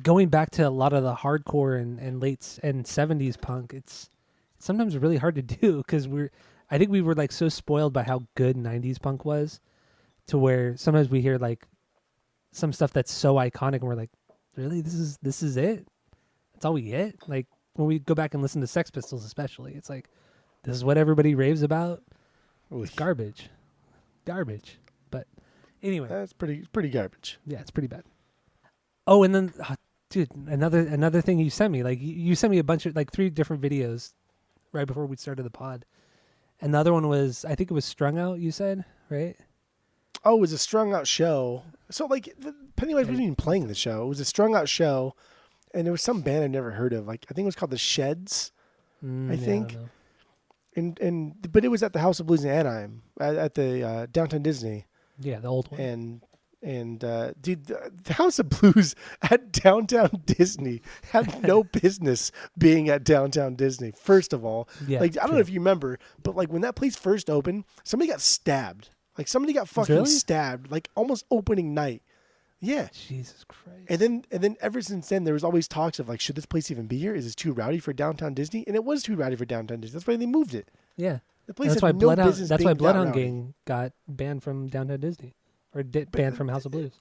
going back to a lot of the hardcore and late and 70s punk, it's sometimes really hard to do because I think we were like so spoiled by how good 90s punk was, to where sometimes we hear like some stuff that's so iconic and we're like, really, this is it? That's all we get? Like when we go back and listen to Sex Pistols especially, it's like, this is what everybody raves about. It's garbage. But anyway, That's pretty garbage. yeah, it's pretty bad. Oh, and then, dude, another thing you sent me, like you sent me a bunch of like 3 different videos right before we started the pod, and the other one was, I think it was Strung Out. You said, right? Oh, it was a strung out show. So like Pennywise wasn't even playing the show. It was a strung out show, and it was some band I'd never heard of. Like I think it was called the Sheds. I think. But it was at the House of Blues in Anaheim at the Downtown Disney. Yeah, the old one. And dude, the House of Blues at Downtown Disney had no business being at Downtown Disney. First of all, Yeah, like I don't know if you remember, but like when that place first opened, somebody got stabbed. Like somebody got fucking Really? stabbed, like almost opening night. Yeah. Jesus Christ. And then ever since then, there was always talks of like, should this place even be here? Is this too rowdy for Downtown Disney? And it was too rowdy for Downtown Disney. That's why they moved it. Yeah. The place That's had why no Bloodhound. business That's being why that Bloodhound rowdy. Gang got banned from Downtown Disney, or banned from House of Blues.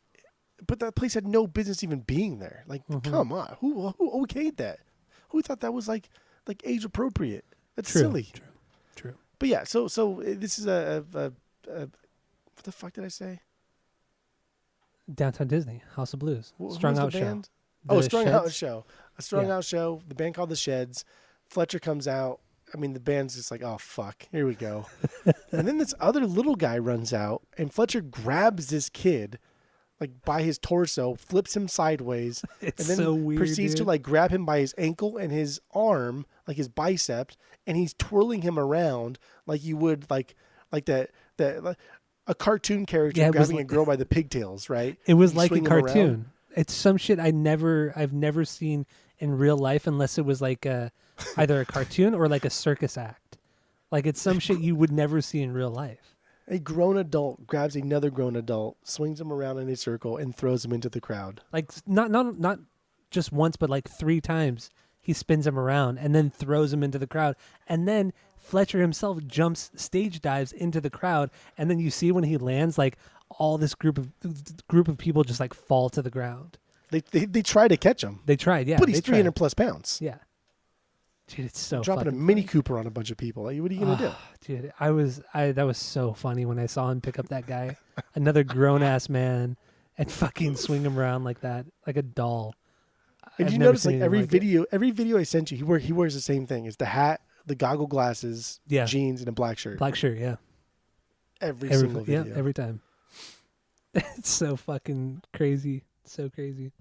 But that place had no business even being there. Like, come on, who okayed that? Who thought that was like age appropriate? That's silly. True. But yeah, so this is a what the fuck did I say? Downtown Disney, House of Blues, Who Strung was the Out Show. band? Oh, Strung Out Sheds? Show. A Strung Out Show. The band called the Sheds. Fletcher comes out. The band's just like, oh fuck, here we go. And then this other little guy runs out, and Fletcher grabs this kid, like by his torso, flips him sideways, It's and then so weird, proceeds to dude. like grab him by his ankle and his arm, like his bicep, and he's twirling him around like you would like that a cartoon character Yeah, it was grabbing a like- girl by the pigtails, right? It was You like a swing him around. cartoon. It's some shit I've never seen in real life unless it was like either a cartoon or like a circus act. Like it's some shit you would never see in real life. A grown adult grabs another grown adult, swings him around in a circle, and throws him into the crowd. Like not just once, but like 3 times. He spins him around and then throws him into the crowd. And then Fletcher himself jumps, stage dives into the crowd. And then you see when he lands, like all this group of people just like fall to the ground. They try to catch him. They tried, yeah. But he's 300 plus pounds. Yeah. Dude, it's so dropping a fucking Mini funny. Cooper on a bunch of people. Like, what are you gonna do? Dude, that was so funny when I saw him pick up that guy, another grown ass man, and fucking swing him around like that, like a doll. And I've you never notice seen like anything every video I sent you, he wears the same thing. It's the hat, the goggle glasses, Yeah. jeans, and a black shirt. Black shirt, yeah. Every single video. Yeah, every time. It's so fucking crazy. So crazy.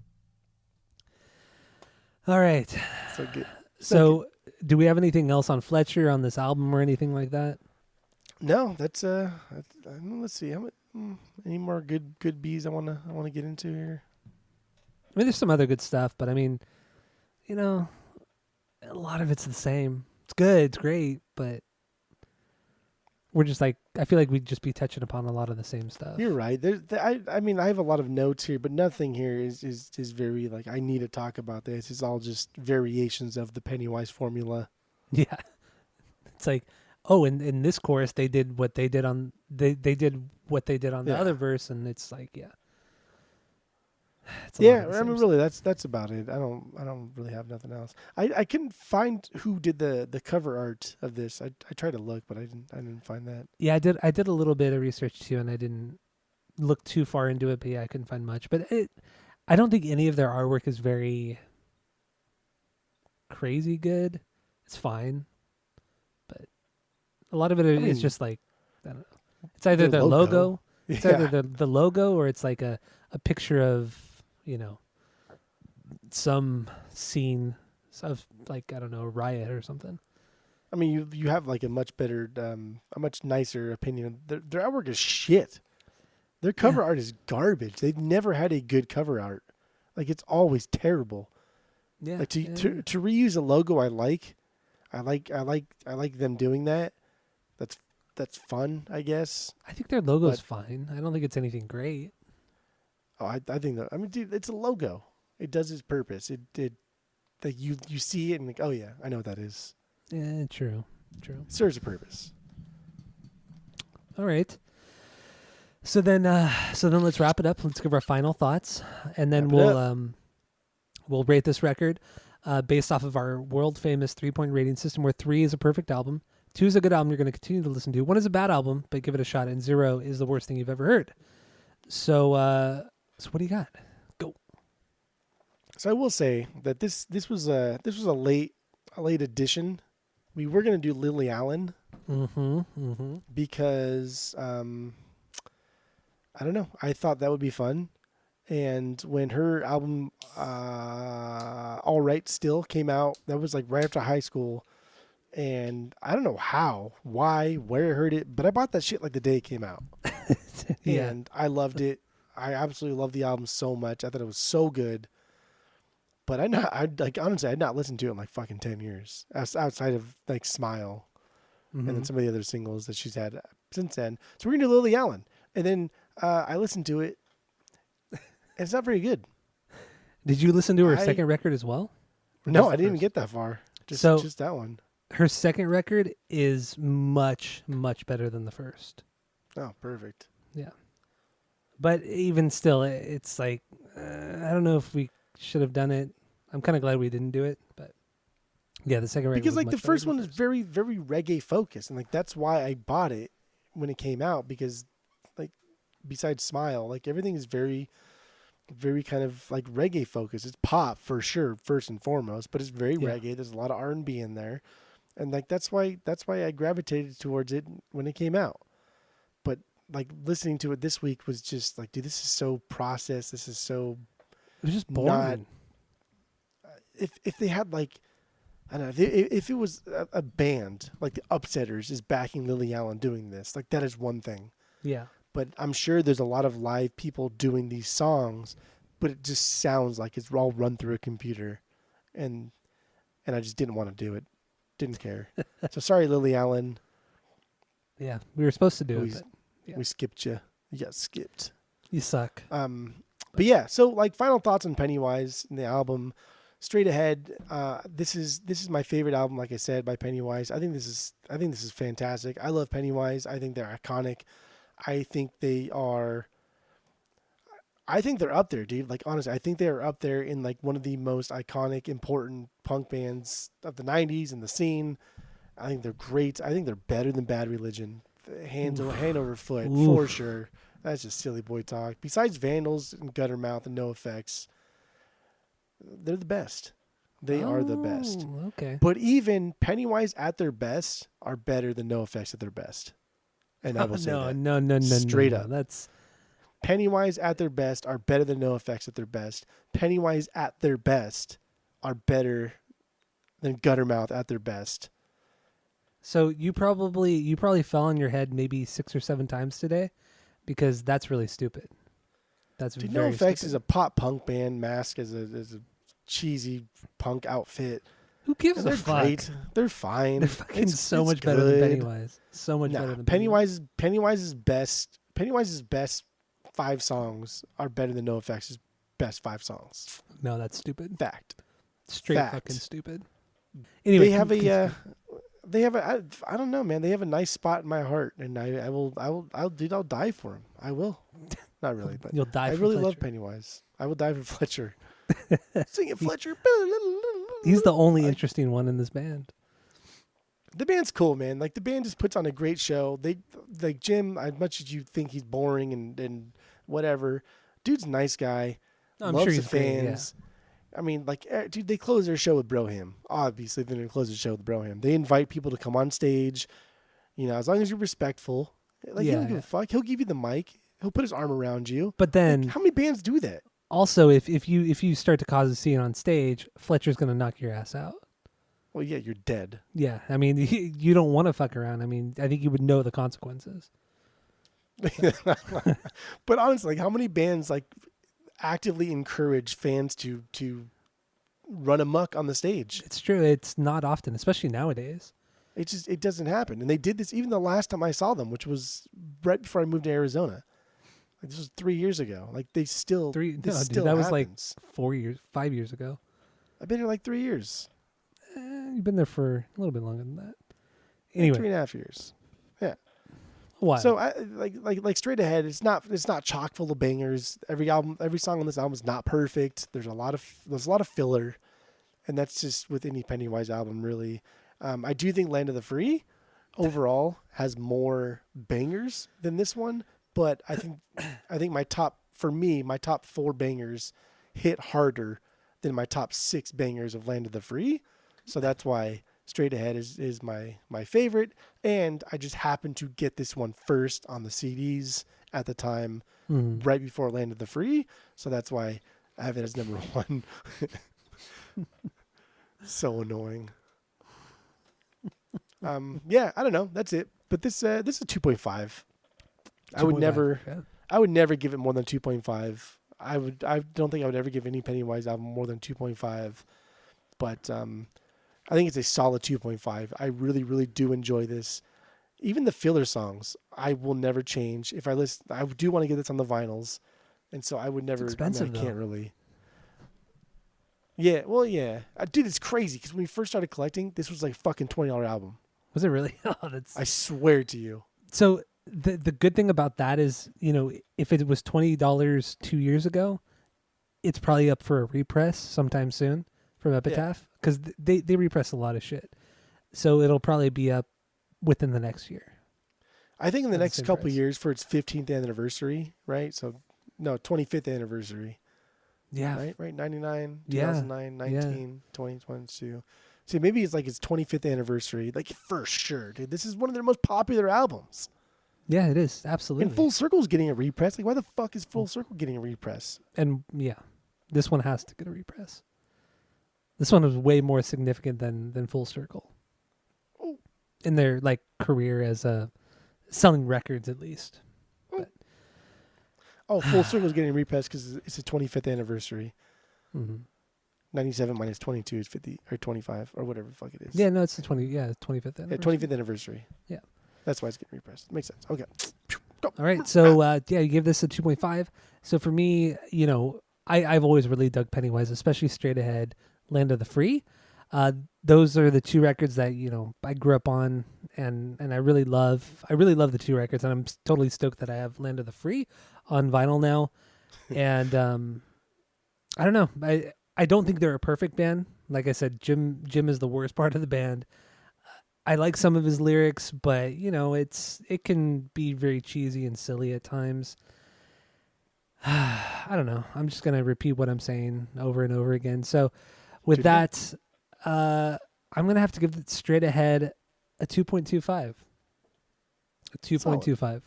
All right. So good. So, do we have anything else on Fletcher on this album or anything like that? No, that's let's see. Any more good bees I wanna get into here? I mean, there's some other good stuff, but I mean, you know, a lot of it's the same. It's good, it's great, but we're just like, I feel like we'd just be touching upon a lot of the same stuff. You're right. I mean, I have a lot of notes here, but nothing here is very like I need to talk about this. It's all just variations of the Pennywise formula. Yeah. It's like, oh, in this chorus they did what they did on they did what they did on the other verse, and it's like, yeah. It's a lot of the I same mean, stuff. really, that's about it. I don't really have nothing else. I couldn't find who did the cover art of this. I tried to look, but I didn't find that. Yeah, I did a little bit of research too, and I didn't look too far into it, but yeah, I couldn't find much. But I don't think any of their artwork is very crazy good. It's fine, but a lot of it is just like, I don't know. It's either their logo. It's either the logo or it's like a picture of, you know, some scene of like, I don't know, a riot or something. I mean, you have like a much better, a much nicer opinion. Their artwork is shit. Their cover art is garbage. They've never had a good cover art. Like, it's always terrible. Yeah. Like to reuse a logo, I like them doing that. That's fun, I guess. I think their logo's fine. I don't think it's anything great. Oh, I think that. I mean, dude, it's a logo. It does its purpose. It like you see it and like, oh yeah, I know what that is. Yeah, true. It serves a purpose. All right. So then let's wrap it up. Let's give our final thoughts, and then we'll rate this record based off of our world famous 3-point rating system, where 3 is a perfect album, 2 is a good album you're going to continue to listen to, 1 is a bad album but give it a shot, and 0 is the worst thing you've ever heard. So what do you got? Go. So I will say that this was a late addition. We were gonna do Lily Allen, because I don't know. I thought that would be fun, and when her album All Right Still came out, that was like right after high school, and I don't know how, why, where I heard it, but I bought that shit like the day it came out. Yeah. And I loved it. I absolutely loved the album so much. I thought it was so good. But honestly, I'd not listened to it in like fucking 10 years outside of like Smile and then some of the other singles that she's had since then. So we're going to do Lily Allen. And then I listened to it, and it's not very good. Did you listen to her second record as well? No, I didn't even get that far. Just that one. Her second record is much, much better than the first. Oh, perfect. Yeah. But even still, it's like, I don't know if we should have done it. I'm kind of glad we didn't do it, but yeah, the second record because was like much the better first than one is very, very reggae focused, and like that's why I bought it when it came out, because like besides Smile, like everything is very, very kind of like reggae focused. It's pop for sure, first and foremost, but it's very reggae. There's a lot of R&B in there, and like that's why I gravitated towards it when it came out. But like listening to it this week was just like, dude, this is so processed. This is so. It was just boring. If they had like, I don't know, if it was a band like the Upsetters is backing Lily Allen doing this, like that is one thing. Yeah. But I'm sure there's a lot of live people doing these songs but it just sounds like it's all run through a computer, and I just didn't want to do it. Didn't care. So sorry, Lily Allen. Yeah, we were supposed to do We- it, but yeah. We skipped you. You got skipped. You suck. But yeah, so like final thoughts on Pennywise and the album. Straight ahead, this is my favorite album, like I said, by Pennywise. I think this is fantastic. I love Pennywise. I think they're iconic. I think they're up there, dude. Like honestly, I think they are up there in like one of the most iconic, important punk bands of the '90s and the scene. I think they're great. I think they're better than Bad Religion, hand over foot for sure. That's just silly boy talk. Besides Vandals and Guttermouth and No Effects, they're the best. They are the best. Okay. But even Pennywise at their best are better than No Effects at their best. And I will say that. No. Straight up. That's Pennywise at their best are better than No Effects at their best. Pennywise at their best are better than Guttermouth at their best. so you probably fell on your head maybe 6 or 7 times today, because that's really stupid. That's Dude, very No Effects stupid. is a pop punk band masked as a cheesy punk outfit. Who gives And a they're fuck? great. They're fine. They're fucking It's so much better than good. Pennywise. So much better than Pennywise's best 5 songs are better than No Effects' best 5 songs. No, that's stupid. Fact. Straight Fact. fucking stupid. Anyway, They have I don't know, man. They have a nice spot in my heart, and I'll die for him. I will. Not really, but you'll die. I for really Fletcher. love Pennywise. I will die for Fletcher. Sing it, Fletcher. He's the only interesting one in this band. The band's cool, man. Like the band just puts on a great show. They like Jim. As much as you think he's boring and whatever, dude's a nice guy. I'm loves sure the he's great, yeah. fans. I mean, like, dude, they close their show with Broham. Obviously, they're gonna close the show with Broham. They invite people to come on stage. You know, as long as you're respectful. Like, he Yeah, don't give yeah. a fuck. He'll give you the mic. He'll put his arm around you. But then Like, how many bands do that? also, if you start to cause a scene on stage, Fletcher's gonna knock your ass out. Well, yeah, you're dead. Yeah, I mean, you don't want to fuck around. I mean, I think you would know the consequences. But honestly, like, how many bands like actively encourage fans to run amok on the stage? It's true. It's not often, especially nowadays. It doesn't happen. And they did this even the last time I saw them, which was right before I moved to Arizona. Like, this was 3 years ago. Like they still No, this dude, still that was like happens. 5 years ago. I've been here like 3 years. You've been there for a little bit longer than that. Like Anyway, 3.5 years. Yeah. why? So I like straight ahead. It's not chock full of bangers. Every song on this album is not perfect. There's a lot of filler, and that's just with any Pennywise album really. I do think Land of the Free overall has more bangers than this one, but I think my top 4 bangers hit harder than my top 6 bangers of Land of the Free. So that's why Straight Ahead is my favorite, and I just happened to get this one first on the CDs at the time, right before Land of the Free. So that's why I have it as number 1. So annoying. Yeah, I don't know. That's it. But this is a 2.5. I would 2.5, never yeah. I would never give it more than 2.5. I don't think I would ever give any Pennywise album more than 2.5. But I think it's a solid 2.5. I really, really do enjoy this. Even the filler songs, I will never change. If I listen, I do want to get this on the vinyls, and so I would never. expensive, I can't though. really. Yeah, well, yeah, dude, it's crazy because when we first started collecting, this was like a fucking $20 album. Was it really? Oh, that's I swear to you. so. The good thing about that is, you know, if it was $20 2 years ago, it's probably up for a repress sometime soon from Epitaph, because they repress a lot of shit. So it'll probably be up within the next year. I think in the At the next same couple price. years for its 15th anniversary, right? So, no, 25th anniversary, Yeah. right? 99, Yeah. 2009, 19, 20, 22. See, maybe it's like its 25th anniversary, like for sure, dude. This is one of their most popular albums. Yeah, it is. Absolutely. And Full Circle's getting a repress. Like, why the fuck is Full Circle getting a repress? And yeah, this one has to get a repress. This one was way more significant than Full Circle Oh. in their like career as selling records, at least. But Oh, Full Circle is getting repressed because it's the 25th anniversary. Mm-hmm. 97 minus 22 is 50 or 25 or whatever the fuck it is. Yeah, no, it's the 25th anniversary. Yeah, 25th anniversary. Yeah. That's why it's getting repressed. Makes sense. Okay. Go. All right, so yeah, you give this a 2.5. So for me, I've always really dug Pennywise, especially Straight Ahead, Land of the Free. Those are the two records that I grew up on, and I really love. I really love the two records, and I'm totally stoked that I have Land of the Free on vinyl now. And I don't know. I don't think they're a perfect band. Like I said, Jim is the worst part of the band. I like some of his lyrics, but it can be very cheesy and silly at times. I don't know. I'm just gonna repeat what I'm saying over and over again. So, with that, I'm gonna have to give it Straight Ahead a 2.25. A 2.25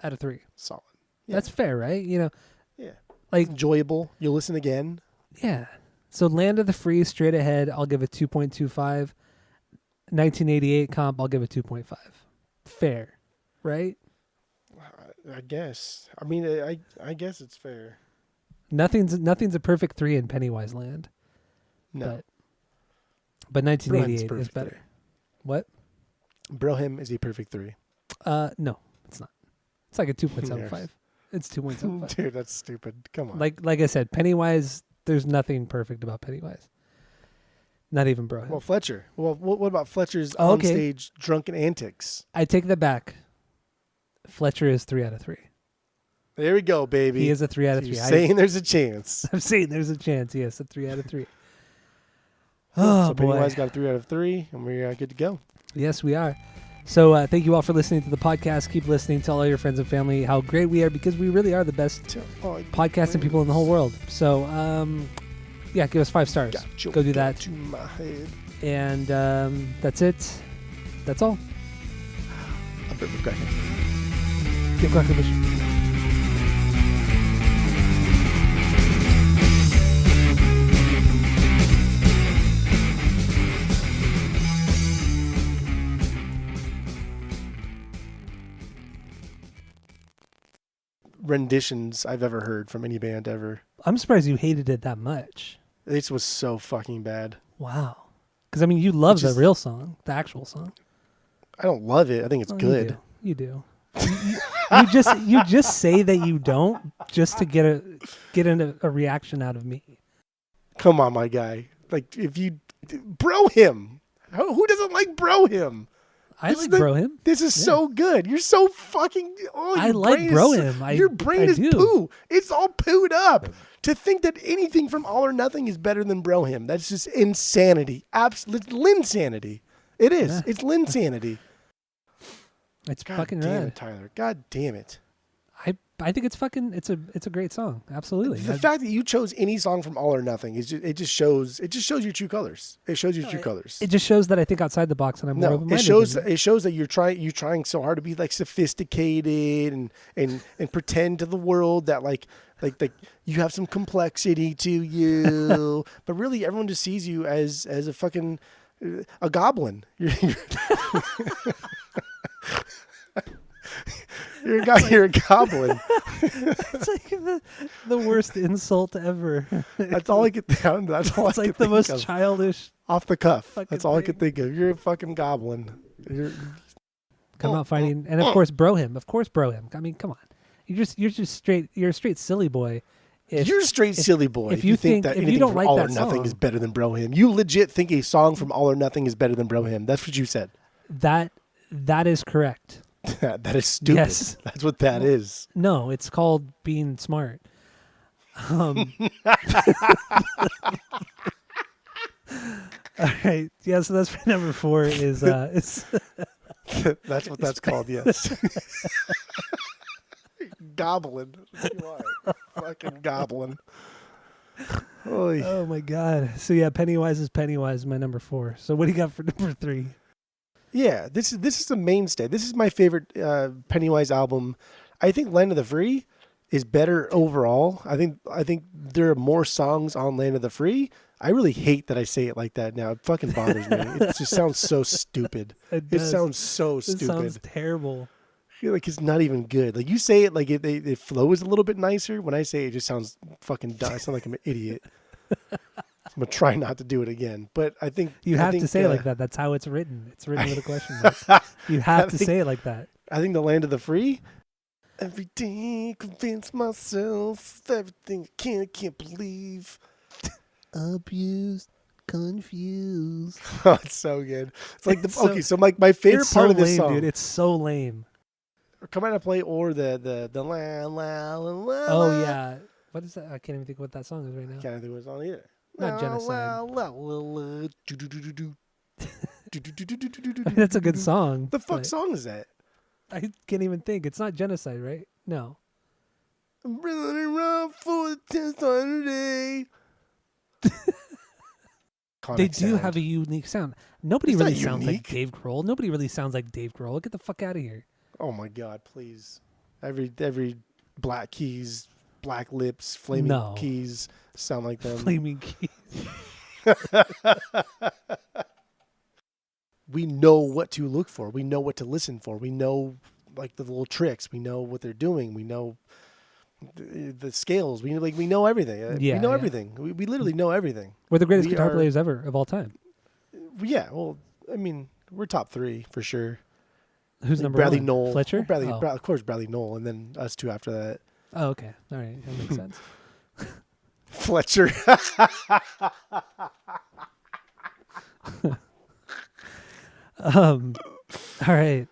out of 3. Solid. Yeah. That's fair, right? Yeah. Like it's enjoyable. You'll listen again. Yeah. So Land of the Free, Straight Ahead, I'll give it 2.25. 1988 comp, I'll give it 2.5. Fair, right? I guess. I mean, I guess it's fair. Nothing's a perfect 3 in Pennywise land. No. But 1988 is perfect better. 3. What? Brohim is a perfect 3. No, it's not. It's like a 2.75. It's 2.75. Dude, that's stupid. Come on. Like I said, Pennywise, there's nothing perfect about Pennywise. Not even Brohim. Well, Fletcher. Well, what about Fletcher's okay. onstage drunken antics? I take that back. Fletcher is 3 out of 3. There we go, baby. He is a 3 out of 3. You're saying there's a chance. I'm saying there's a chance. Yes, a 3 out of 3. So Pennywise got a 3 out of 3, and we're good to go. Yes, we are. So thank you all for listening to the podcast. Keep listening. Tell all your friends and family how great we are, because we really are the best podcasting people in the whole world. So, yeah, give us 5 stars. Go do that. To my head. And that's it. That's all. A bit of cracking. Give Cracker Bishop. Renditions I've ever heard from any band ever. I'm surprised you hated it that much. This was so fucking bad. Wow. Because, I mean, you love the real song, the actual song. I don't love it. I think it's good. You do. You just say that you don't just to get a reaction out of me. Come on, my guy. Like, if you... Brohim. Who doesn't like Brohim? I like Brohim. This is so good. You're so fucking... Oh, I like Brohim. Your brain is poo. It's all pooed up. To think that anything from All or Nothing is better than Brohim. That's just insanity. Absolute linsanity. It is. Yeah. It's linsanity. It's God fucking damn rad. it, Tyler. God damn it. I think it's fucking it's a great song. Absolutely. The fact that you chose any song from All or Nothing is just, it just shows your true colors. It shows your true colors. It just shows that I think outside the box and I'm more open-minded. It shows that you're trying so hard to be like sophisticated and pretend to the world that like you have some complexity to you. But really everyone just sees you as a fucking a goblin. You're a goblin. It's like the worst insult ever. That's all I could think. That's all. It's like the most childish. Off the cuff. That's all I could think of. You're a fucking goblin. Come out fighting, and of course, Brohim. Of course, Brohim. I mean, come on. You're just straight. You're a straight silly boy. You're a straight silly boy. If you think that anything from All or Nothing is better than Brohim, you legit think a song from All or Nothing is better than Brohim. That's what you said. That is correct. That is stupid. Yes. That's what that is. No, it's called being smart. All right. Yeah, so that's number 4 is that's what that's called, yes. Goblin. You are. Fucking goblin. Oy. Oh my god. So yeah, Pennywise is my number 4. So what do you got for number 3? Yeah, this is a mainstay. This is my favorite Pennywise album. I think Land of the Free is better overall. I think there are more songs on Land of the Free. I really hate that I say it like that now. It fucking bothers me. It just sounds so stupid. It sounds so stupid. It sounds terrible. feel like it's not even good. Like you say it, like it flows a little bit nicer. When I say it, it just sounds fucking dumb. I sound like I'm an idiot. I'm gonna try not to do it again. But I think You have to say it like that. That's how it's written. It's written with a question mark. You have to say it like that. I think the land of the free. Every day, convince myself everything I can't believe. Abused, confused. Oh, it's so good. It's like It's okay. So my favorite it's part so of this lame, song. dude. It's so lame. Come out to play or the la la la la. Oh yeah. What is that? I can't even think what that song is right now. Can't think what it's on either. Not Genocide. Genocide. That's a good song. The fuck but song is that? I can't even think. It's not Genocide, right? No. I'm running around for the 10th time today. They do have a unique sound. Nobody It's not really sounds like unique. Dave Grohl. Nobody really sounds like Dave Grohl. Get the fuck out of here. Oh my god, please! Every black keys, black lips, flaming No. keys sound like them. Flaming keys. We know what to look for. We know what to listen for. We know like the little tricks. We know what they're doing. We know the scales. We know everything. Yeah, we know yeah. everything. We literally know everything. We're the greatest We guitar are- players ever of all time. Yeah. Well, I mean, we're top 3 for sure. Who's number Bradley one? Knoll, Fletcher? Well, Bradley, Oh. of course, Bradley Knoll, and then us 2 after that. Oh, okay. All right. That makes sense. Fletcher. All right.